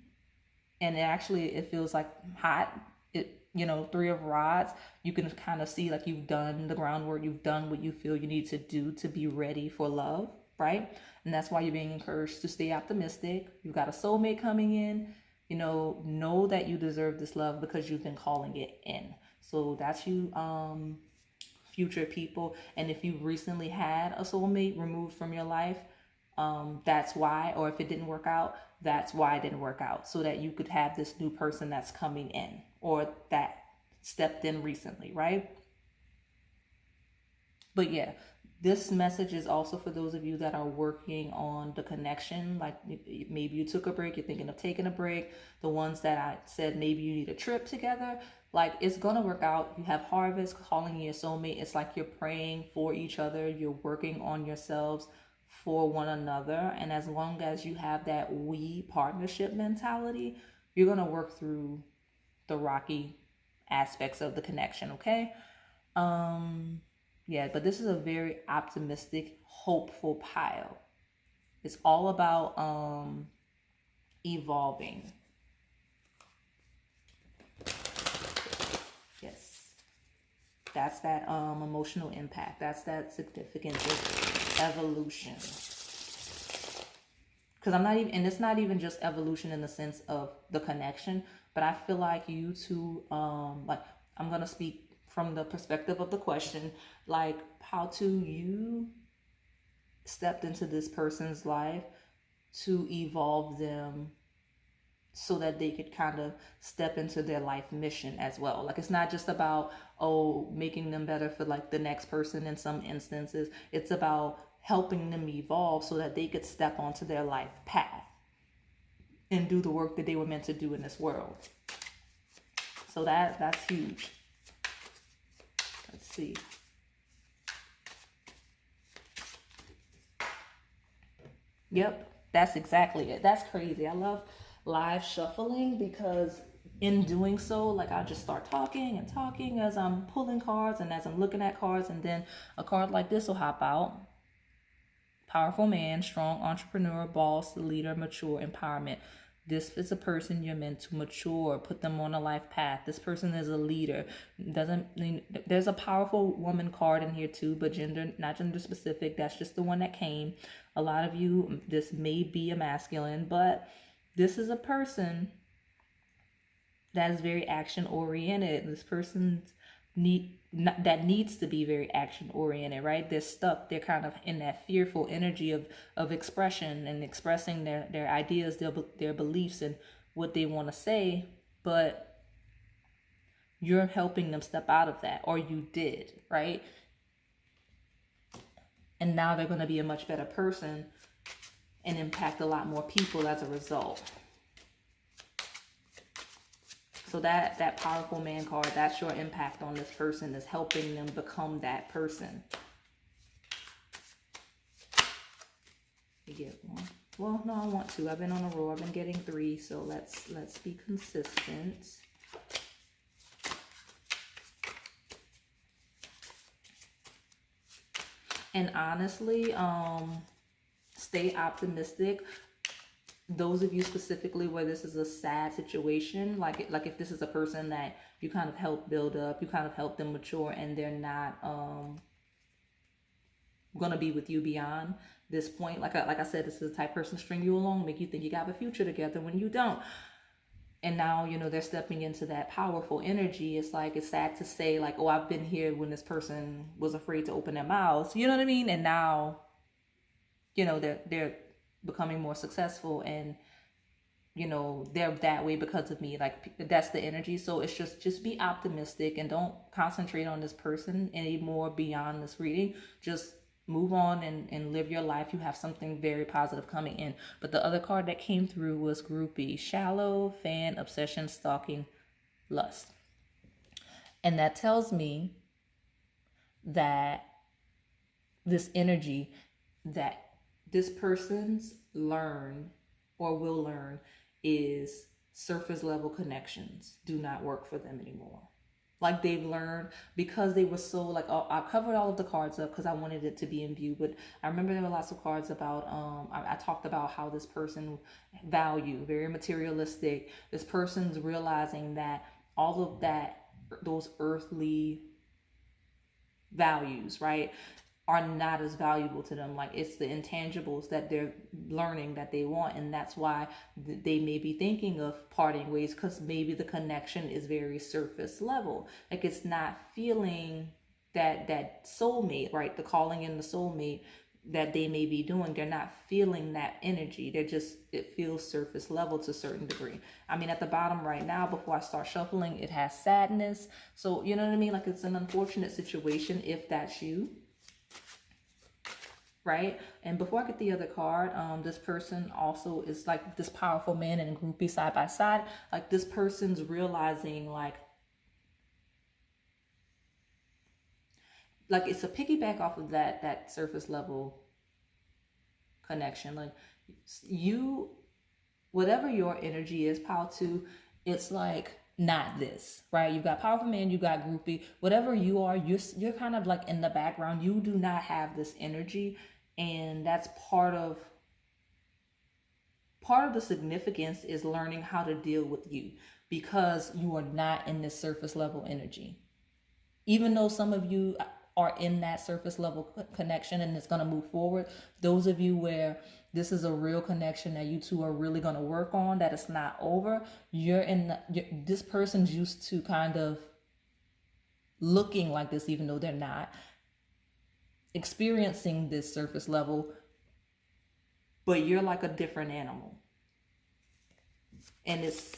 and it feels like hot. Three of Rods, you can kind of see like you've done the groundwork, you've done what you feel you need to do to be ready for love, right? And that's why you're being encouraged to stay optimistic. You've got a soulmate coming in. Know that you deserve this love because you've been calling it in. So that's you, future people. And if you've recently had a soulmate removed from your life, that's why. Or if it didn't work out, that's why it didn't work out, so that you could have this new person that's coming in, or that stepped in recently, right? But yeah, this message is also for those of you that are working on the connection. Like maybe you took a break, you're thinking of taking a break. The ones that I said maybe you need a trip together, like it's gonna work out. You have Harvest calling you your soulmate. It's like you're praying for each other, you're working on yourselves for one another. And as long as you have that we partnership mentality, you're going to work through the rocky aspects of the connection. Okay. Yeah, but this is a very optimistic, hopeful pile. It's all about evolving. Yes, that's that emotional impact. That's that significance of evolution. Because I'm not even, and it's not even just evolution in the sense of the connection, but I feel like you two, like I'm gonna speak from the perspective of the question, like how to you stepped into this person's life to evolve them so that they could kind of step into their life mission as well. Like it's not just about, making them better for like the next person in some instances. It's about helping them evolve so that they could step onto their life path and do the work that they were meant to do in this world. So that's huge. Let's see. Yep, that's exactly it. That's crazy. I love live shuffling because in doing so, like I just start talking and talking as I'm pulling cards and as I'm looking at cards, and then a card like this will hop out. Powerful man, strong entrepreneur, boss, leader, mature, empowerment. This is a person you're meant to mature, put them on a life path. This person is a leader. There's a powerful woman card in here too, but not gender specific. That's just the one that came. A lot of you, this may be a masculine, but this is a person that is very action oriented. This person's that needs to be very action oriented, right? They're stuck. They're kind of in that fearful energy of expression and expressing their ideas, their beliefs, and what they want to say. But you're helping them step out of that, or you did, right? And now they're going to be a much better person and impact a lot more people as a result. So that powerful man card, that's your impact on this person, is helping them become that person. You get one. Well, no, I want two. I've been on a roll. I've been getting three, so let's be consistent. And honestly, stay optimistic. Those of you specifically where this is a sad situation, like if this is a person that you kind of help build up, you kind of help them mature, and they're not gonna be with you beyond this point. Like I said, this is the type of person string you along, make you think you got a future together when you don't. And now, they're stepping into that powerful energy. It's like, it's sad to say, like, oh, I've been here when this person was afraid to open their mouths. You know what I mean? And now, they're becoming more successful, and they're that way because of me. Like, that's the energy. So it's just be optimistic and don't concentrate on this person anymore beyond this reading. Just move on and live your life. You have something very positive coming in. But the other card that came through was groupie: shallow, fan, obsession, stalking, lust. And that tells me that this energy that this person's learn or will learn is surface level connections do not work for them anymore. Like, they've learned, because they were so like, I covered all of the cards up because I wanted it to be in view. But I remember there were lots of cards about, I talked about how this person value, very materialistic. This person's realizing that all of that, those earthly values, right, are not as valuable to them. Like, it's the intangibles that they're learning that they want, and that's why they may be thinking of parting ways, because maybe the connection is very surface level. Like, it's not feeling that soulmate, right? The calling in the soulmate that they may be doing, they're not feeling that energy. They're just, it feels surface level to a certain degree. I mean, at the bottom right now, before I start shuffling, it has sadness. So, you know what I mean? Like, it's an unfortunate situation if that's you, right? And before I get the other card, this person also is like this powerful man and groupie side by side. Like, this person's realizing like it's a piggyback off of that surface level connection. Like, you, whatever your energy is, pile two, it's like not this, right? You've got powerful man, you got groupie, whatever you are, you're kind of like in the background. You do not have this energy, and that's part of the significance is learning how to deal with you, because you are not in this surface level energy. Even though some of you are in that surface level connection and it's going to move forward, those of you where this is a real connection that you two are really going to work on, that it's not over, this person's used to kind of looking like this, even though they're not experiencing this surface level, but you're like a different animal. And it's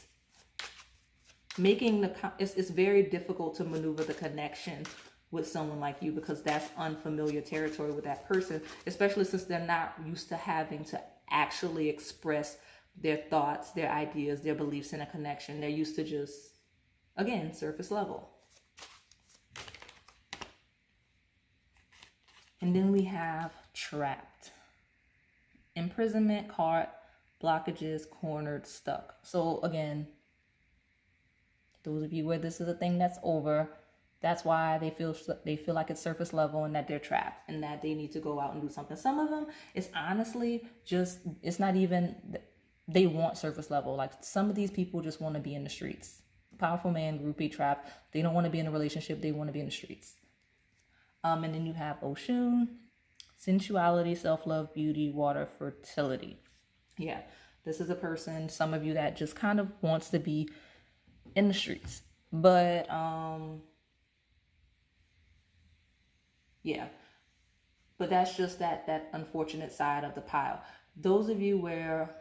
making it's very difficult to maneuver the connection with someone like you, because that's unfamiliar territory with that person, especially since they're not used to having to actually express their thoughts, their ideas, their beliefs in a connection. They're used to just, again, surface level. And then we have trapped, imprisonment, caught, blockages, cornered, stuck. So again, those of you where this is a thing that's over, that's why they feel like it's surface level and that they're trapped and that they need to go out and do something. Some of them, it's honestly just, it's not even, they want surface level. Like, some of these people just want to be in the streets. Powerful man, groupie, trapped. They don't want to be in a relationship. They want to be in the streets. And then you have Oshun, sensuality, self-love, beauty, water, fertility. Yeah, this is a person, some of you, that just kind of wants to be in the streets. But, yeah, but that's just that unfortunate side of the pile. Those of you where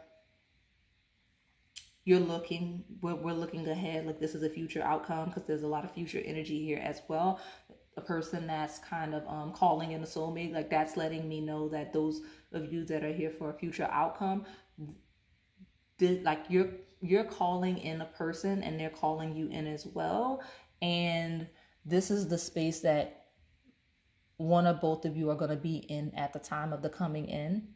you're looking, we're looking ahead, like this is a future outcome, because there's a lot of future energy here as well. A person that's kind of calling in a soulmate, like that's letting me know that those of you that are here for a future outcome, like you're calling in a person and they're calling you in as well. And this is the space that one or both of you are going to be in at the time of the coming in,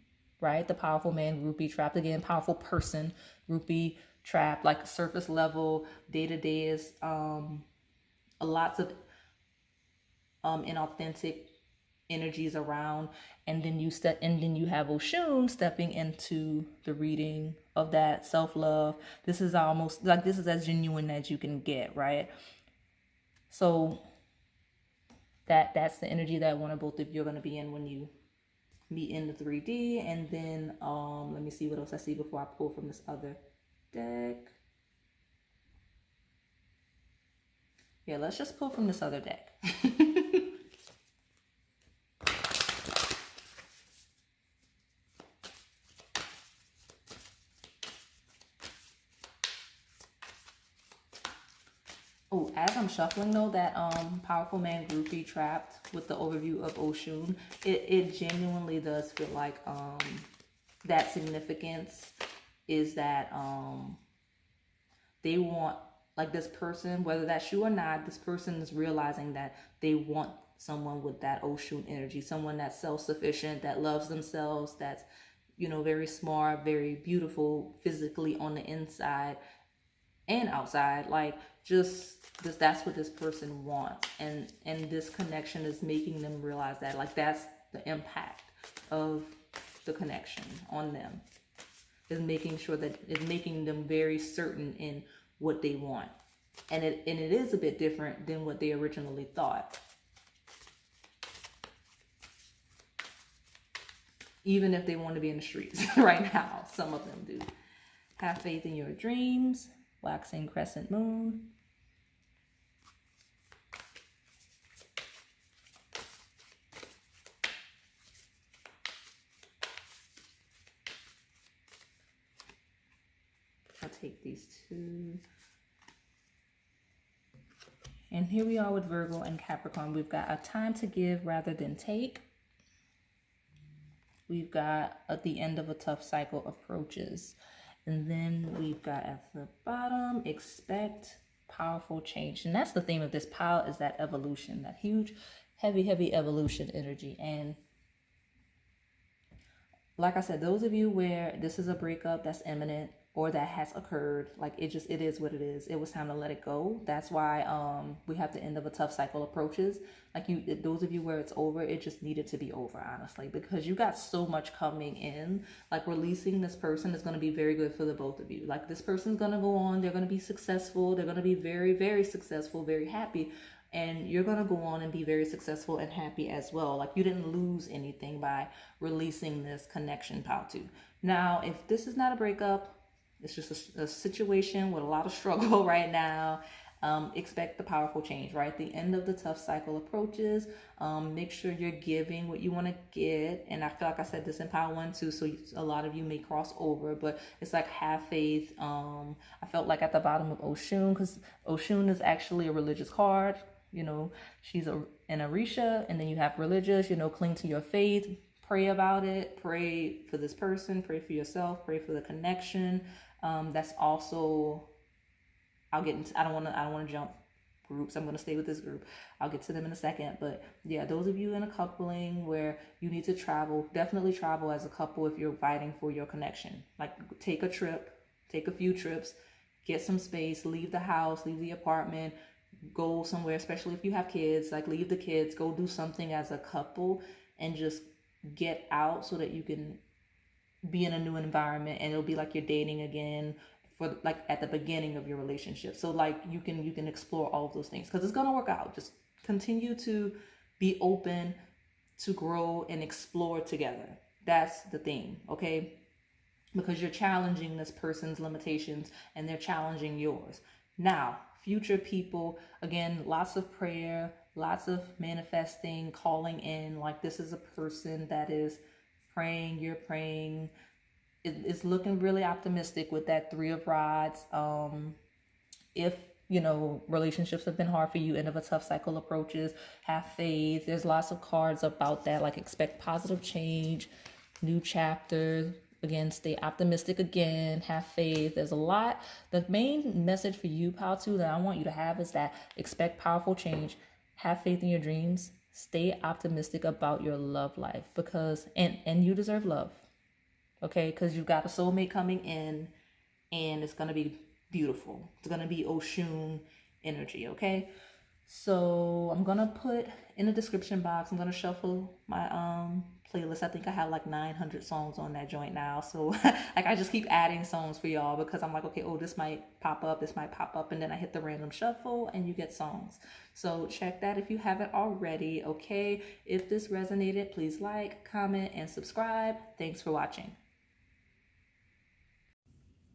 right? The powerful man, groupie, trapped. Again, powerful person, groupie, trapped. Like, surface level, day-to-day is lots of inauthentic energies around. And then you have Oshun stepping into the reading of that self-love. This is almost like, this is as genuine as you can get, right? So that's the energy that one or both of you are going to be in when you meet in the 3D. And then let me see what else I see before I pull from this other deck. Yeah, let's just pull from this other deck. Oh, as I'm shuffling though, that powerful man, groupie, trapped, with the overview of Oshun, it genuinely does feel like that significance is that they want, like, this person, whether that's you or not, this person is realizing that they want someone with that Oshun energy, someone that's self-sufficient, that loves themselves, that's, you know, very smart, very beautiful physically on the inside and outside. Like, just this, that's what this person wants. And this connection is making them realize that, like, that's the impact of the connection on them, is making sure that it's making them very certain in what they want. And it is a bit different than what they originally thought. Even if they want to be in the streets right now, some of them do. Have faith in your dreams. Waxing crescent moon. I'll take these two. And here we are with Virgo and Capricorn. We've got a time to give rather than take. We've got at the end of a tough cycle approaches. And then we've got at the bottom, expect powerful change. And that's the theme of this pile, is that evolution, that huge, heavy, heavy evolution energy. And like I said, those of you where this is a breakup that's imminent, or that has occurred, like it is what it is. It was time to let it go. That's why we have the end of a tough cycle approaches. Like those of you where it's over, it just needed to be over, honestly, because you got so much coming in. Like releasing this person is going to be very good for the both of you. Like this person's going to go on, they're going to be successful, they're going to be very, very successful, very happy. And you're going to go on and be very successful and happy as well. Like you didn't lose anything by releasing this connection, pile 2. Now, if this is not a breakup, it's just a situation with a lot of struggle right now. Expect the powerful change, right? The end of the tough cycle approaches. Make sure you're giving what you want to get. And I feel like I said this in pile 1 too, so a lot of you may cross over, but it's like have faith. I felt like at the bottom of Oshun, because Oshun is actually a religious card. You know, she's an Orisha, and then you have religious, you know, cling to your faith. Pray about it. Pray for this person. Pray for yourself. Pray for the connection. That's also, I don't want to jump groups. I'm going to stay with this group. I'll get to them in a second. But yeah, those of you in a coupling where you need to travel, definitely travel as a couple if you're fighting for your connection. Like take a trip, take a few trips, get some space, leave the house, leave the apartment, go somewhere, especially if you have kids, like leave the kids, go do something as a couple and just get out so that you can be in a new environment, and it'll be like you're dating again for like at the beginning of your relationship. So like you can explore all of those things because it's gonna work out. Just continue to be open to grow and explore together. That's the thing, okay? Because you're challenging this person's limitations and they're challenging yours. Now, future people, again, lots of prayer, lots of manifesting, calling in. Like this is a person that is praying, you're praying. It's looking really optimistic with that 3 of Rods. If, you know, relationships have been hard for you, end of a tough cycle approaches, have faith. There's lots of cards about that, like expect positive change, new chapter. Again, stay optimistic again, have faith. There's a lot. The main message for you, pile 2, that I want you to have is that expect powerful change, have faith in your dreams, stay optimistic about your love life, because and you deserve love, okay? Because you've got a soulmate coming in and it's going to be beautiful. It's going to be Oshun energy, okay? So I'm going to put in the description box, I'm going to shuffle my playlist. I think I have like 900 songs on that joint now. So like I just keep adding songs for y'all because I'm like, okay, oh, this might pop up, and then I hit the random shuffle and you get songs. So check that if you haven't already, okay? If this resonated, please like, comment, and subscribe. Thanks for watching.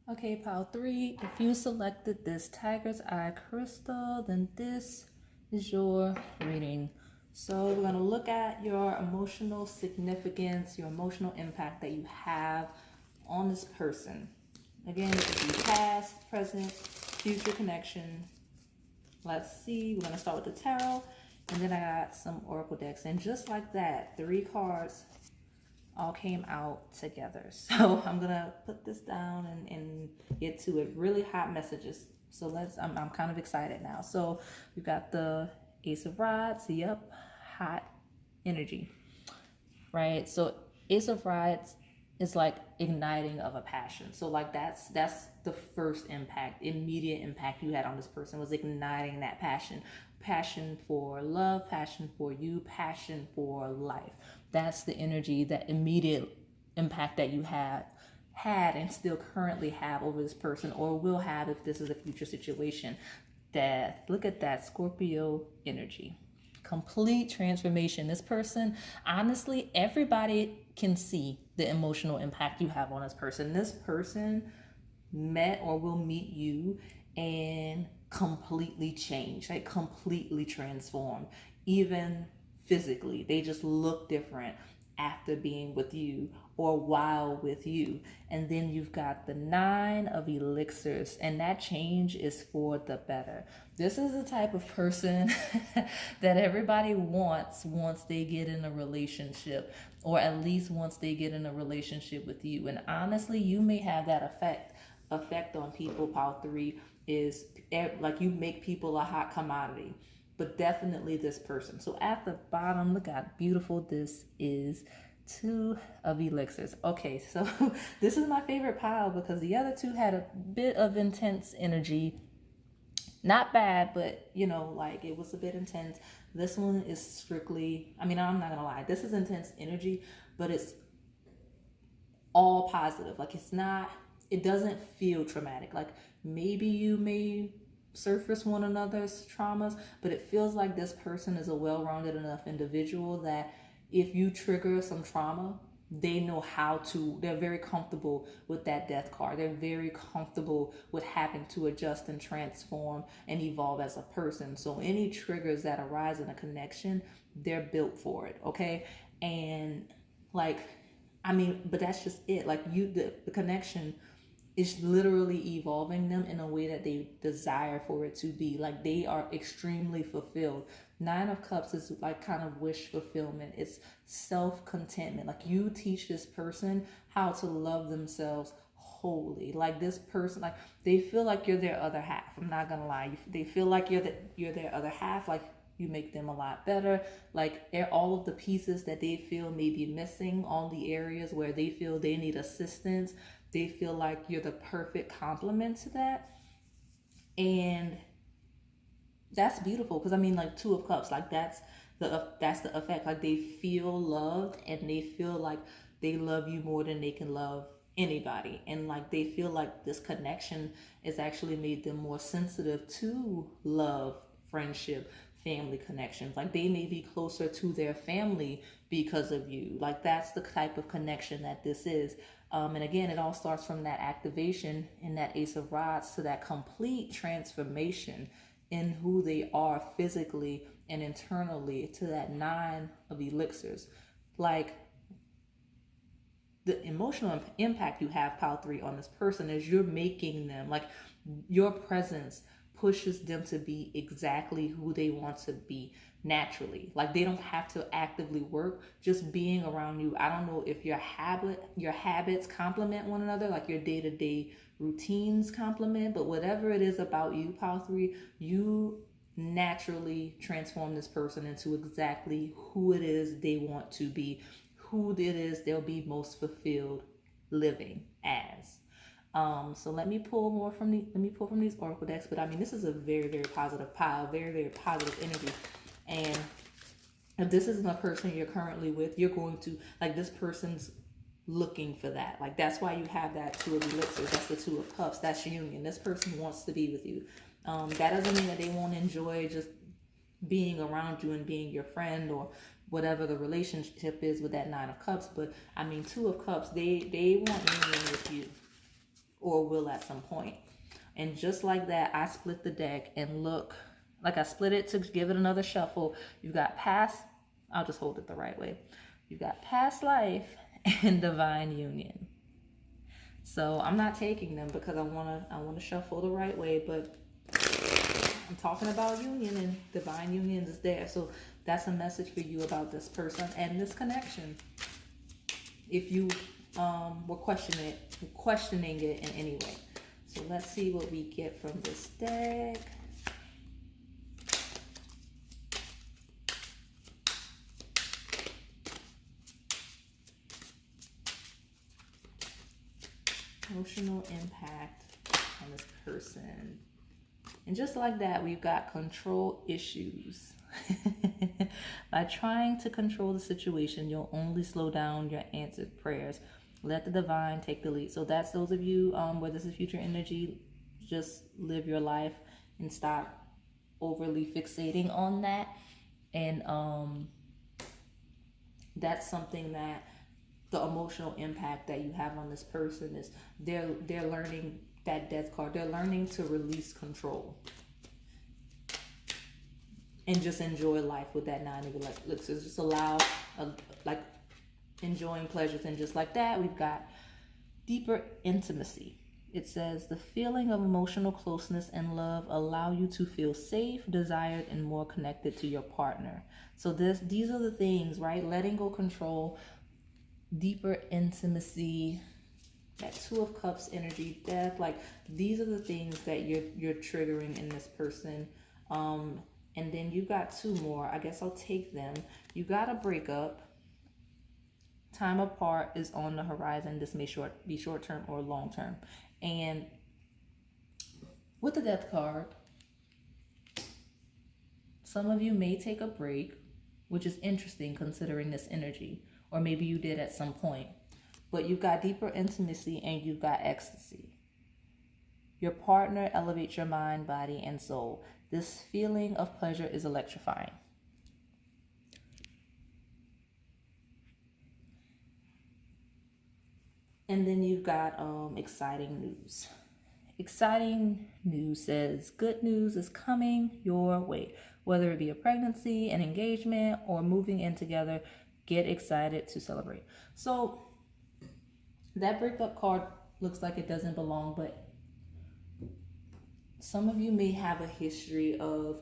Okay, pile 3, if you selected this Tiger's Eye crystal, then this is your reading. So we're going to look at your emotional significance, your emotional impact that you have on this person. Again, it could be past, present, future connection. Let's see. We're going to start with the tarot, and then I got some oracle decks. And just like that, 3 cards all came out together. So I'm going to put this down and get to it. Really hot messages. So I'm kind of excited now. So we've got the Ace of Rods. Yep. Hot energy, right? So Ace of Rods is like igniting of a passion. So like that's the first impact, immediate impact you had on this person, was igniting that passion for love, passion for you, passion for life. That's the energy, that immediate impact that you had and still currently have over this person, or will have if this is a future situation. Death. Look at that, Scorpio energy. Complete transformation. This person, honestly, everybody can see the emotional impact you have on this person. This person met or will meet you and completely change, like completely transformed, even physically. They just look different after being with you or while with you. And then you've got the 9 of elixirs, and that change is for the better. This is the type of person that everybody wants once they get in a relationship, or at least once they get in a relationship with you. And honestly, you may have that effect on people. Power 3 is like you make people a hot commodity, but definitely this person. So at the bottom, look how beautiful this is. 2 of elixirs. Okay, so this is my favorite pile because the other 2 had a bit of intense energy. Not bad, but you know, like it was a bit intense. This one is strictly, I mean, I'm not gonna lie, this is intense energy, but it's all positive. Like it's not, it doesn't feel traumatic. Like maybe you may surface one another's traumas, but it feels like this person is a well-rounded enough individual that if you trigger some trauma, they know how to, they're very comfortable with that death card. They're very comfortable with having to adjust and transform and evolve as a person. So any triggers that arise in a connection, they're built for it, okay? And like, I mean, but that's just it. Like you, the connection is literally evolving them in a way that they desire for it to be. Like they are extremely fulfilled. 9 of Cups is like kind of wish fulfillment. It's self-contentment. Like you teach this person how to love themselves wholly. Like this person, like they feel like you're their other half. I'm not gonna lie. They feel like you're their other half. Like you make them a lot better. Like all of the pieces that they feel may be missing, all the areas where they feel they need assistance, they feel like you're the perfect complement to that. And that's beautiful because I mean, like 2 of Cups, like that's the effect. Like they feel loved and they feel like they love you more than they can love anybody, and like they feel like this connection has actually made them more sensitive to love, friendship, family connections. Like they may be closer to their family because of you. Like that's the type of connection that this is. And again, it all starts from that activation in that Ace of Rods to that complete transformation in who they are physically and internally, to that 9 of elixirs. Like the emotional impact you have, Pile 3, on this person is you're making them, like your presence pushes them to be exactly who they want to be naturally. Like they don't have to actively work, just being around you. I don't know if your habits complement one another, like your day-to-day routines complement, but whatever it is about you, Pile 3, you naturally transform this person into exactly who it is they want to be, who it is they'll be most fulfilled living as. So let me pull more from these oracle decks. But I mean, this is a very, very positive pile, very, very positive energy. And if this isn't a person you're currently with, you're going to, like, this person's looking for that. Like that's why you have that 2 of elixirs. That's the 2 of Cups. That's your union. This person wants to be with you. That doesn't mean that they won't enjoy just being around you and being your friend or whatever the relationship is with that 9 of Cups. But I mean, 2 of Cups, they want union with you, or will at some point. And just like that, I split the deck and look, like I split it to give it another shuffle. You've got past, I'll just hold it the right way. You've got past life and divine union. So I'm not taking them because I wanna shuffle the right way, but I'm talking about union, and divine union is there. So that's a message for you about this person and this connection. If you were questioning it in any way. So let's see what we get from this deck. Emotional impact on this person. And just like that, we've got control issues. By trying to control the situation, you'll only slow down your answered prayers. Let the divine take the lead. So that's those of you where this is future energy. Just live your life and stop overly fixating on that. And that's something that the emotional impact that you have on this person is they're learning that death card. They're learning to release control and just enjoy life with that 9 of elixirs. Just allow like enjoying pleasures. And just like that, we've got deeper intimacy. It says the feeling of emotional closeness and love allow you to feel safe, desired, and more connected to your partner. So these are the things, right? Letting go control, deeper intimacy, that 2 of Cups energy, death. Like these are the things that you're triggering in this person. And then you got 2 more. I guess I'll take them. You got a breakup. Time apart is on the horizon. This may be short term or long term. And with the death card, some of you may take a break, which is interesting considering this energy, or maybe you did at some point. But you've got deeper intimacy and you've got ecstasy. Your partner elevates your mind, body, and soul. This feeling of pleasure is electrifying. And then you've got exciting news. Exciting news says good news is coming your way. Whether it be a pregnancy, an engagement, or moving in together, get excited to celebrate. So that breakup card looks like it doesn't belong, but some of you may have a history of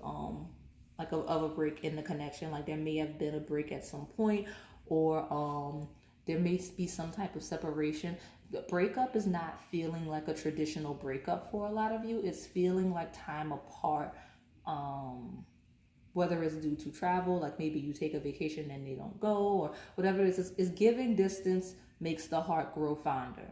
of a break in the connection. Like there may have been a break at some point, or there may be some type of separation. The breakup is not feeling like a traditional breakup for a lot of you. It's feeling like time apart, whether it's due to travel, like maybe you take a vacation and they don't go, or whatever it is giving distance makes the heart grow fonder,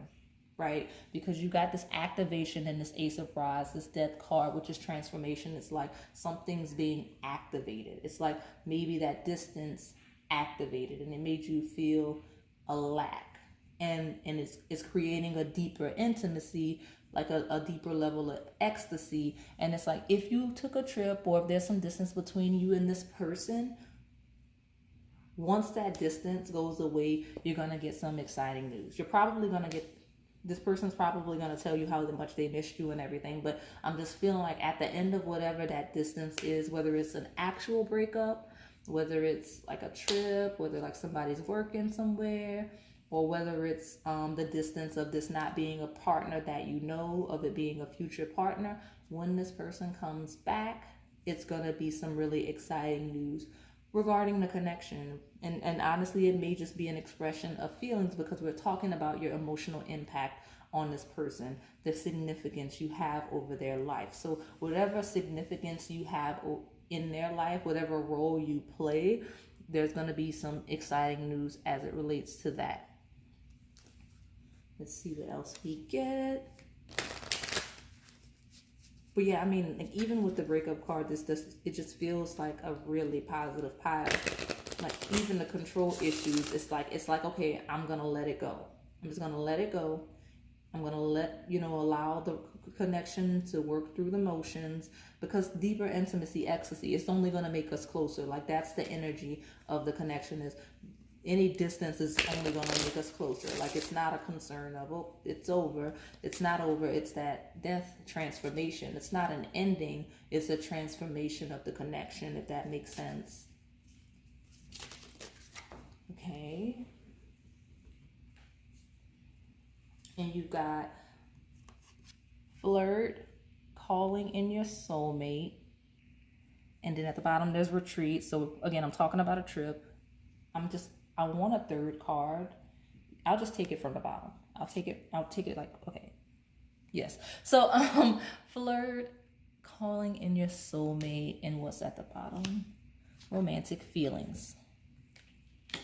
right? Because you got this activation in this Ace of Rods, this death card, which is transformation. It's like something's being activated. It's like maybe that distance activated and it made you feel a lack. And it's creating a deeper intimacy, like a deeper level of ecstasy. And it's like if you took a trip or if there's some distance between you and this person, once that distance goes away, you're going to get some exciting news. You're probably going to get, this person's probably going to tell you how much they missed you and everything. But I'm just feeling like at the end of whatever that distance is, whether it's an actual breakup, whether it's like a trip, whether like somebody's working somewhere, or whether it's the distance of this not being a partner that you know, of it being a future partner, when this person comes back, it's going to be some really exciting news regarding the connection. And honestly, it may just be an expression of feelings, because we're talking about your emotional impact on this person, the significance you have over their life. So whatever significance you have in their life, whatever role you play, there's going to be some exciting news as it relates to that. Let's see what else we get. But yeah, I mean, like even with the breakup card, it just feels like a really positive pile. Like even the control issues, it's like okay, I'm gonna let it go. I'm just gonna let it go. I'm gonna allow the connection to work through the motions, because deeper intimacy, ecstasy, it's only gonna make us closer. Like that's the energy of the connection, is any distance is only going to make us closer. Like it's not a concern of, oh, it's over. It's not over. It's that death transformation. It's not an ending. It's a transformation of the connection, if that makes sense. Okay. And you've got flirt, calling in your soulmate. And then at the bottom, there's retreat. So again, I'm talking about a trip. I want a third card. I'll just take it from the bottom. I'll take it like, okay. Yes. So flirt, calling in your soulmate, and what's at the bottom? Romantic feelings.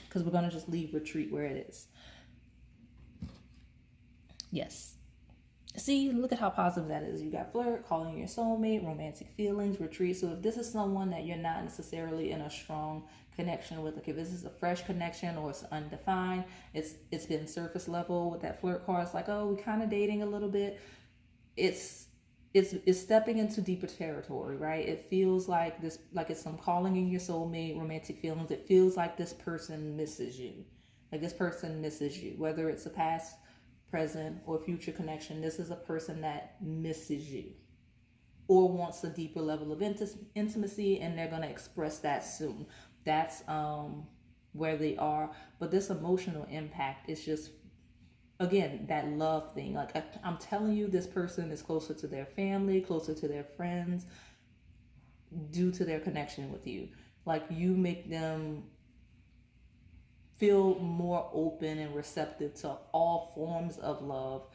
Because we're going to just leave retreat where it is. Yes. See, look at how positive that is. You got flirt, calling your soulmate, romantic feelings, retreat. So if this is someone that you're not necessarily in a strong connection with, like if this is a fresh connection or it's undefined, it's been surface level with that flirt card. It's like, oh, we're kind of dating a little bit. It's it's stepping into deeper territory, right? It feels like this, like it's some calling in your soulmate, romantic feelings. It feels like this person misses you. Like this person misses you, whether it's a past, present, or future connection. This is a person that misses you or wants a deeper level of intimacy, and they're going to express that soon. That's where they are. But this emotional impact is just, again, that love thing. Like I'm telling you, this person is closer to their family, closer to their friends, due to their connection with you. Like you make them feel more open and receptive to all forms of love.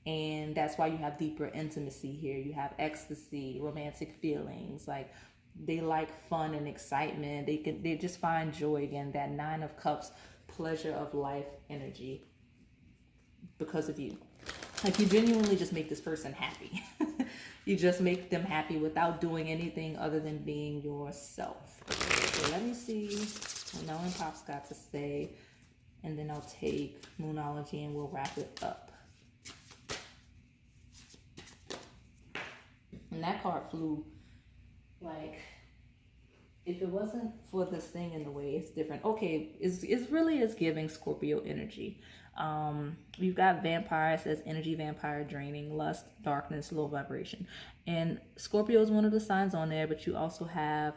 And that's why you have deeper intimacy here. You have ecstasy, romantic feelings. Like they like fun and excitement. They just find joy. Again, that 9 of Cups, pleasure of life energy, because of you. Like you genuinely just make this person happy. You just make them happy without doing anything other than being yourself. So let me see what Mel and Pop's got to say, and then I'll take Moonology and we'll wrap it up. And that card flew. Like, if it wasn't for this thing in the way, it's different. Okay, it's really is giving Scorpio energy. We've got vampire, says energy vampire, draining, lust, darkness, low vibration. And Scorpio is one of the signs on there, but you also have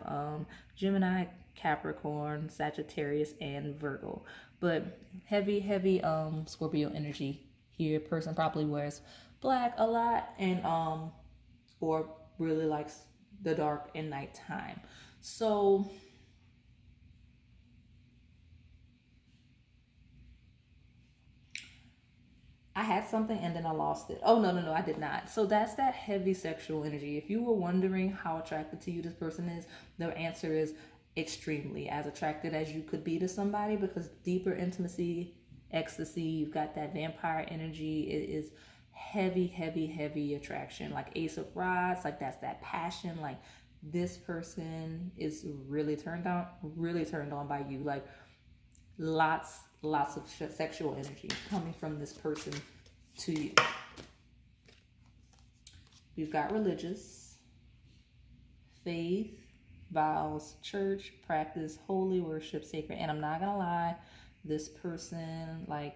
Gemini, Capricorn, Sagittarius, and Virgo. But heavy Scorpio energy here. Person probably wears black a lot, and or really likes the dark and nighttime. So I had something and then I lost it. Oh, no, I did not. So that's that heavy sexual energy. If you were wondering how attracted to you this person is, the answer is extremely as attracted as you could be to somebody, because deeper intimacy, ecstasy, you've got that vampire energy. It is heavy attraction. Like Ace of Rods, like that's that passion. Like this person is really turned on by you. Like lots of sexual energy coming from this person to you. We've got religious, faith, vows, church, practice, holy worship, sacred. And I'm not gonna lie, this person like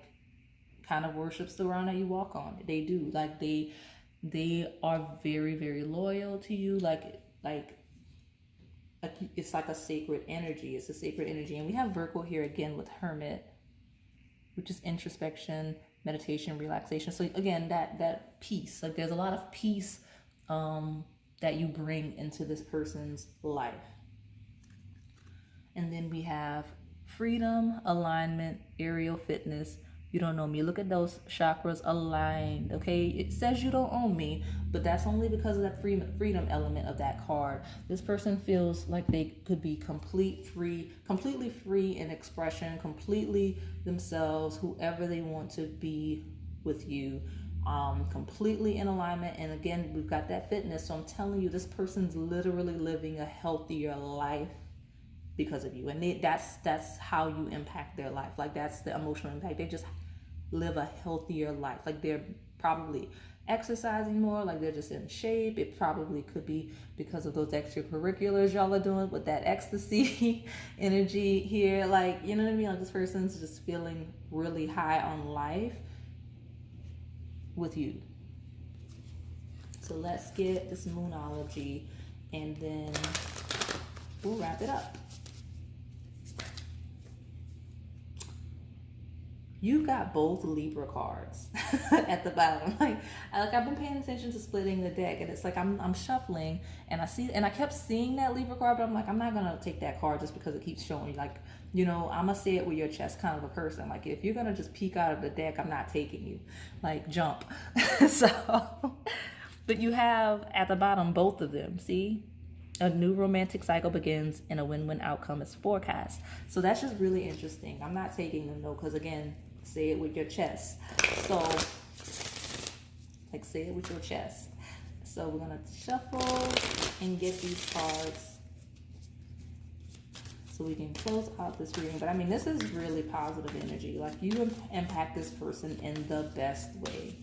kind of worships the ground that you walk on. They do. Like they are very loyal to you. Like it's like a sacred energy. It's a sacred energy. And we have Virgo here again with Hermit, which is introspection, meditation, relaxation. So again, that peace. Like there's a lot of peace that you bring into this person's life. And then we have freedom, alignment, aerial fitness. You don't know me. Look at those chakras aligned, okay? It says you don't own me, but that's only because of that freedom element of that card. This person feels like they could be completely free in expression, completely themselves, whoever they want to be with you, completely in alignment. And again, we've got that fitness. So I'm telling you, this person's literally living a healthier life because of you. And that's how you impact their life. Like that's the emotional impact. They just live a healthier life. Like they're probably exercising more, like they're just in shape. It probably could be because of those extracurriculars y'all are doing with that ecstasy energy here. Like, you know what I mean? Like this person's just feeling really high on life with you. So let's get this Moonology and then we'll wrap it up. You've got both Libra cards at the bottom. Like I've been paying attention to splitting the deck, and it's like I'm shuffling, and I kept seeing that Libra card, but I'm like, I'm not gonna take that card just because it keeps showing. Like, you know, I'm gonna say it with your chest kind of a person. Like if you're gonna just peek out of the deck, I'm not taking you. Like jump. So, but you have at the bottom both of them. See. A new romantic cycle begins and a win-win outcome is forecast. So that's just really interesting. I'm not taking them though, because again, say it with your chest. So, like say it with your chest. So we're gonna shuffle and get these cards so we can close out this reading. But I mean, this is really positive energy. Like you impact this person in the best way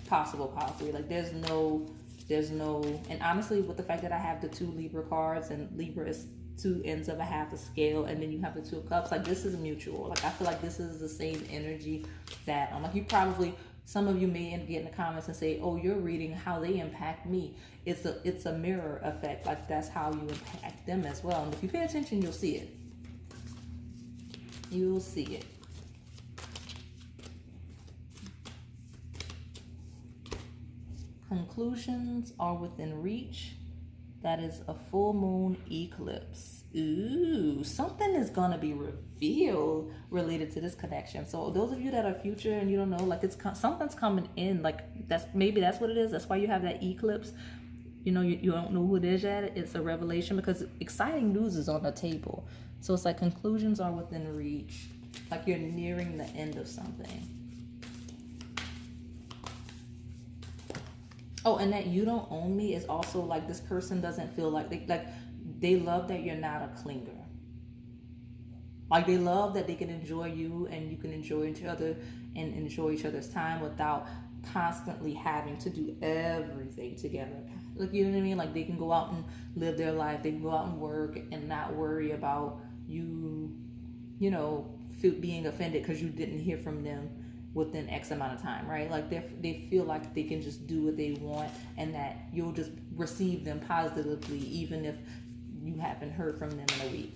possible. Like there's no There's no, and honestly, with the fact that I have the 2 Libra cards, and Libra is 2 ends of a half a scale, and then you have the 2 of cups, like this is mutual. Like I feel like this is the same energy that like you probably, some of you may get in the comments and say, oh, you're reading how they impact me. It's a mirror effect. Like that's how you impact them as well. And if you pay attention, you'll see it. You'll see it. Conclusions are within reach. That is a full moon eclipse. Ooh, something is gonna be revealed related to this connection. So those of you that are future and you don't know, like something's coming in. Like that's what it is. That's why you have that eclipse. You know, you don't know who it is yet. It's a revelation because exciting news is on the table. So it's like conclusions are within reach. Like you're nearing the end of something. Oh, and that you don't own me is also like this person doesn't feel like they love that you're not a clinger. Like they love that they can enjoy you and you can enjoy each other and enjoy each other's time without constantly having to do everything together. Like, you know what I mean? Like they can go out and live their life. They can go out and work and not worry about you know, being offended because you didn't hear from them within X amount of time, right? Like they feel like they can just do what they want and that you'll just receive them positively even if you haven't heard from them in a week.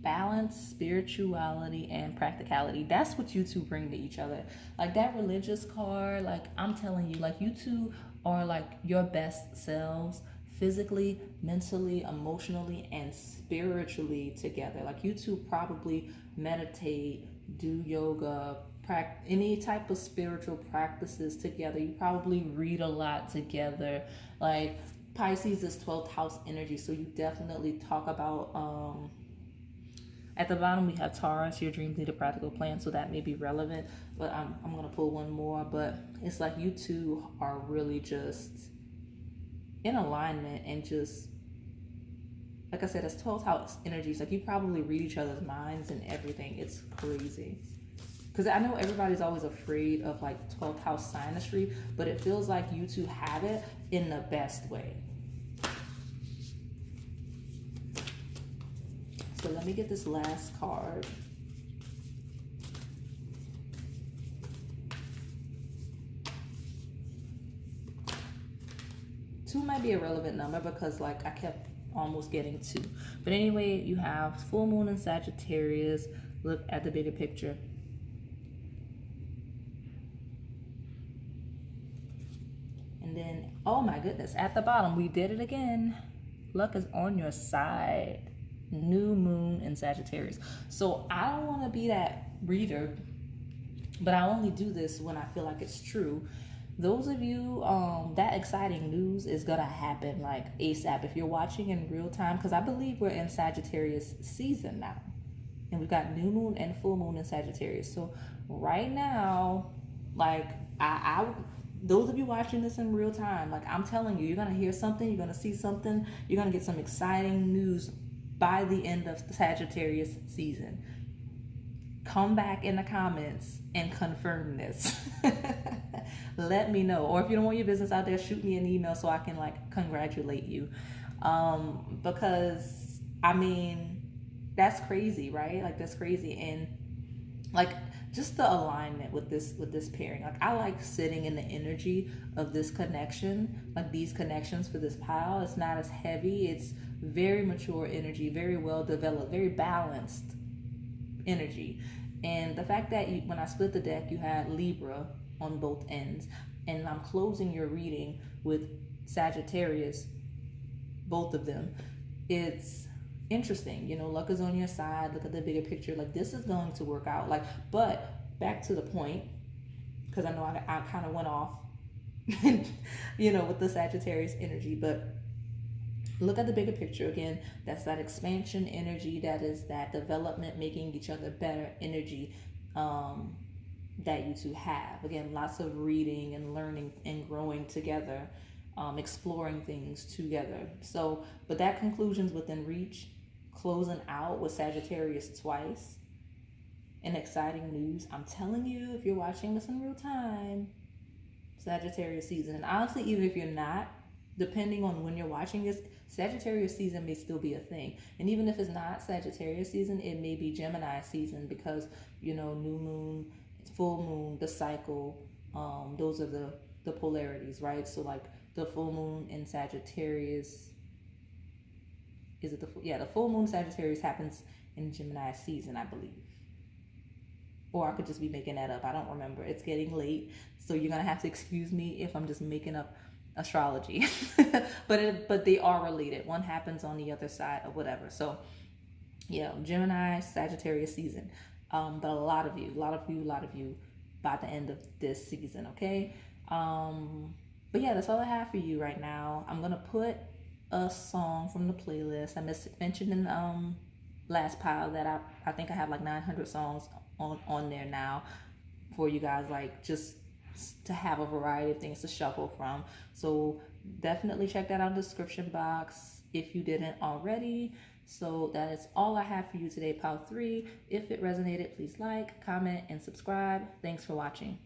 Balance, spirituality, and practicality. That's what you two bring to each other. Like that religious card, like I'm telling you, like you two are like your best selves. Physically, mentally, emotionally, and spiritually together. Like you two probably meditate, do yoga, any type of spiritual practices together. You probably read a lot together. Like Pisces is 12th house energy, so you definitely talk about at the bottom we have Taurus, your dreams need a practical plan, so that may be relevant, but I'm gonna pull one more. But it's like you two are really just in alignment and just, like I said, it's 12th house energies. Like you probably read each other's minds and everything. It's crazy. Because I know everybody's always afraid of like 12th house synastry, but it feels like you two have it in the best way. So let me get this last card. Two might be a relevant number because like I kept almost getting 2. But anyway, you have full moon in Sagittarius. Look at the bigger picture. And then, oh my goodness, at the bottom, we did it again. Luck is on your side. New moon in Sagittarius. So I don't want to be that reader, but I only do this when I feel like it's true. Those of you, that exciting news is gonna happen like ASAP if you're watching in real time, because I believe we're in Sagittarius season now, and we've got new moon and full moon in Sagittarius. So right now, like those of you watching this in real time, like I'm telling you, you're gonna hear something, you're gonna see something, you're gonna get some exciting news by the end of the Sagittarius season. Come back in the comments and confirm this. Let me know. Or if you don't want your business out there, shoot me an email so I can like congratulate you. Because I mean, that's crazy, right? Like that's crazy. And like just the alignment with this pairing. Like I like sitting in the energy of this connection, like these connections for this pile. It's not as heavy. It's very mature energy, very well developed, very balanced energy. And the fact that when I split the deck, you had Libra on both ends, and I'm closing your reading with Sagittarius, both of them. It's interesting, you know, luck is on your side. Look at the bigger picture. Like this is going to work out. Like, but back to the point, because I know I kind of went off, you know, with the Sagittarius energy, but look at the bigger picture again. That's that expansion energy. That is that development, making each other better energy that you two have. Again, lots of reading and learning and growing together, exploring things together. So, but that conclusion's within reach. Closing out with Sagittarius twice. in exciting news, I'm telling you, if you're watching this in real time, Sagittarius season. And honestly, even if you're not, depending on when you're watching this, Sagittarius season may still be a thing. And even if it's not Sagittarius season, it may be Gemini season because, you know, new moon, full moon, the cycle, those are the polarities, right? So like the full moon in Sagittarius, is it the full moon Sagittarius happens in Gemini season, I believe. Or I could just be making that up. I don't remember. It's getting late, so you're gonna have to excuse me if I'm just making up astrology. but they are related. One happens on the other side or whatever. So yeah, Gemini Sagittarius season. But a lot of you by the end of this season, okay? But yeah, that's all I have for you right now. I'm gonna put a song from the playlist. I mentioned in last pile that I think I have like 900 songs on there now for you guys, like just to have a variety of things to shuffle from. So definitely check that out in the description box if you didn't already. So that is all I have for you today, pile 3. If it resonated, please like, comment, and subscribe. Thanks for watching.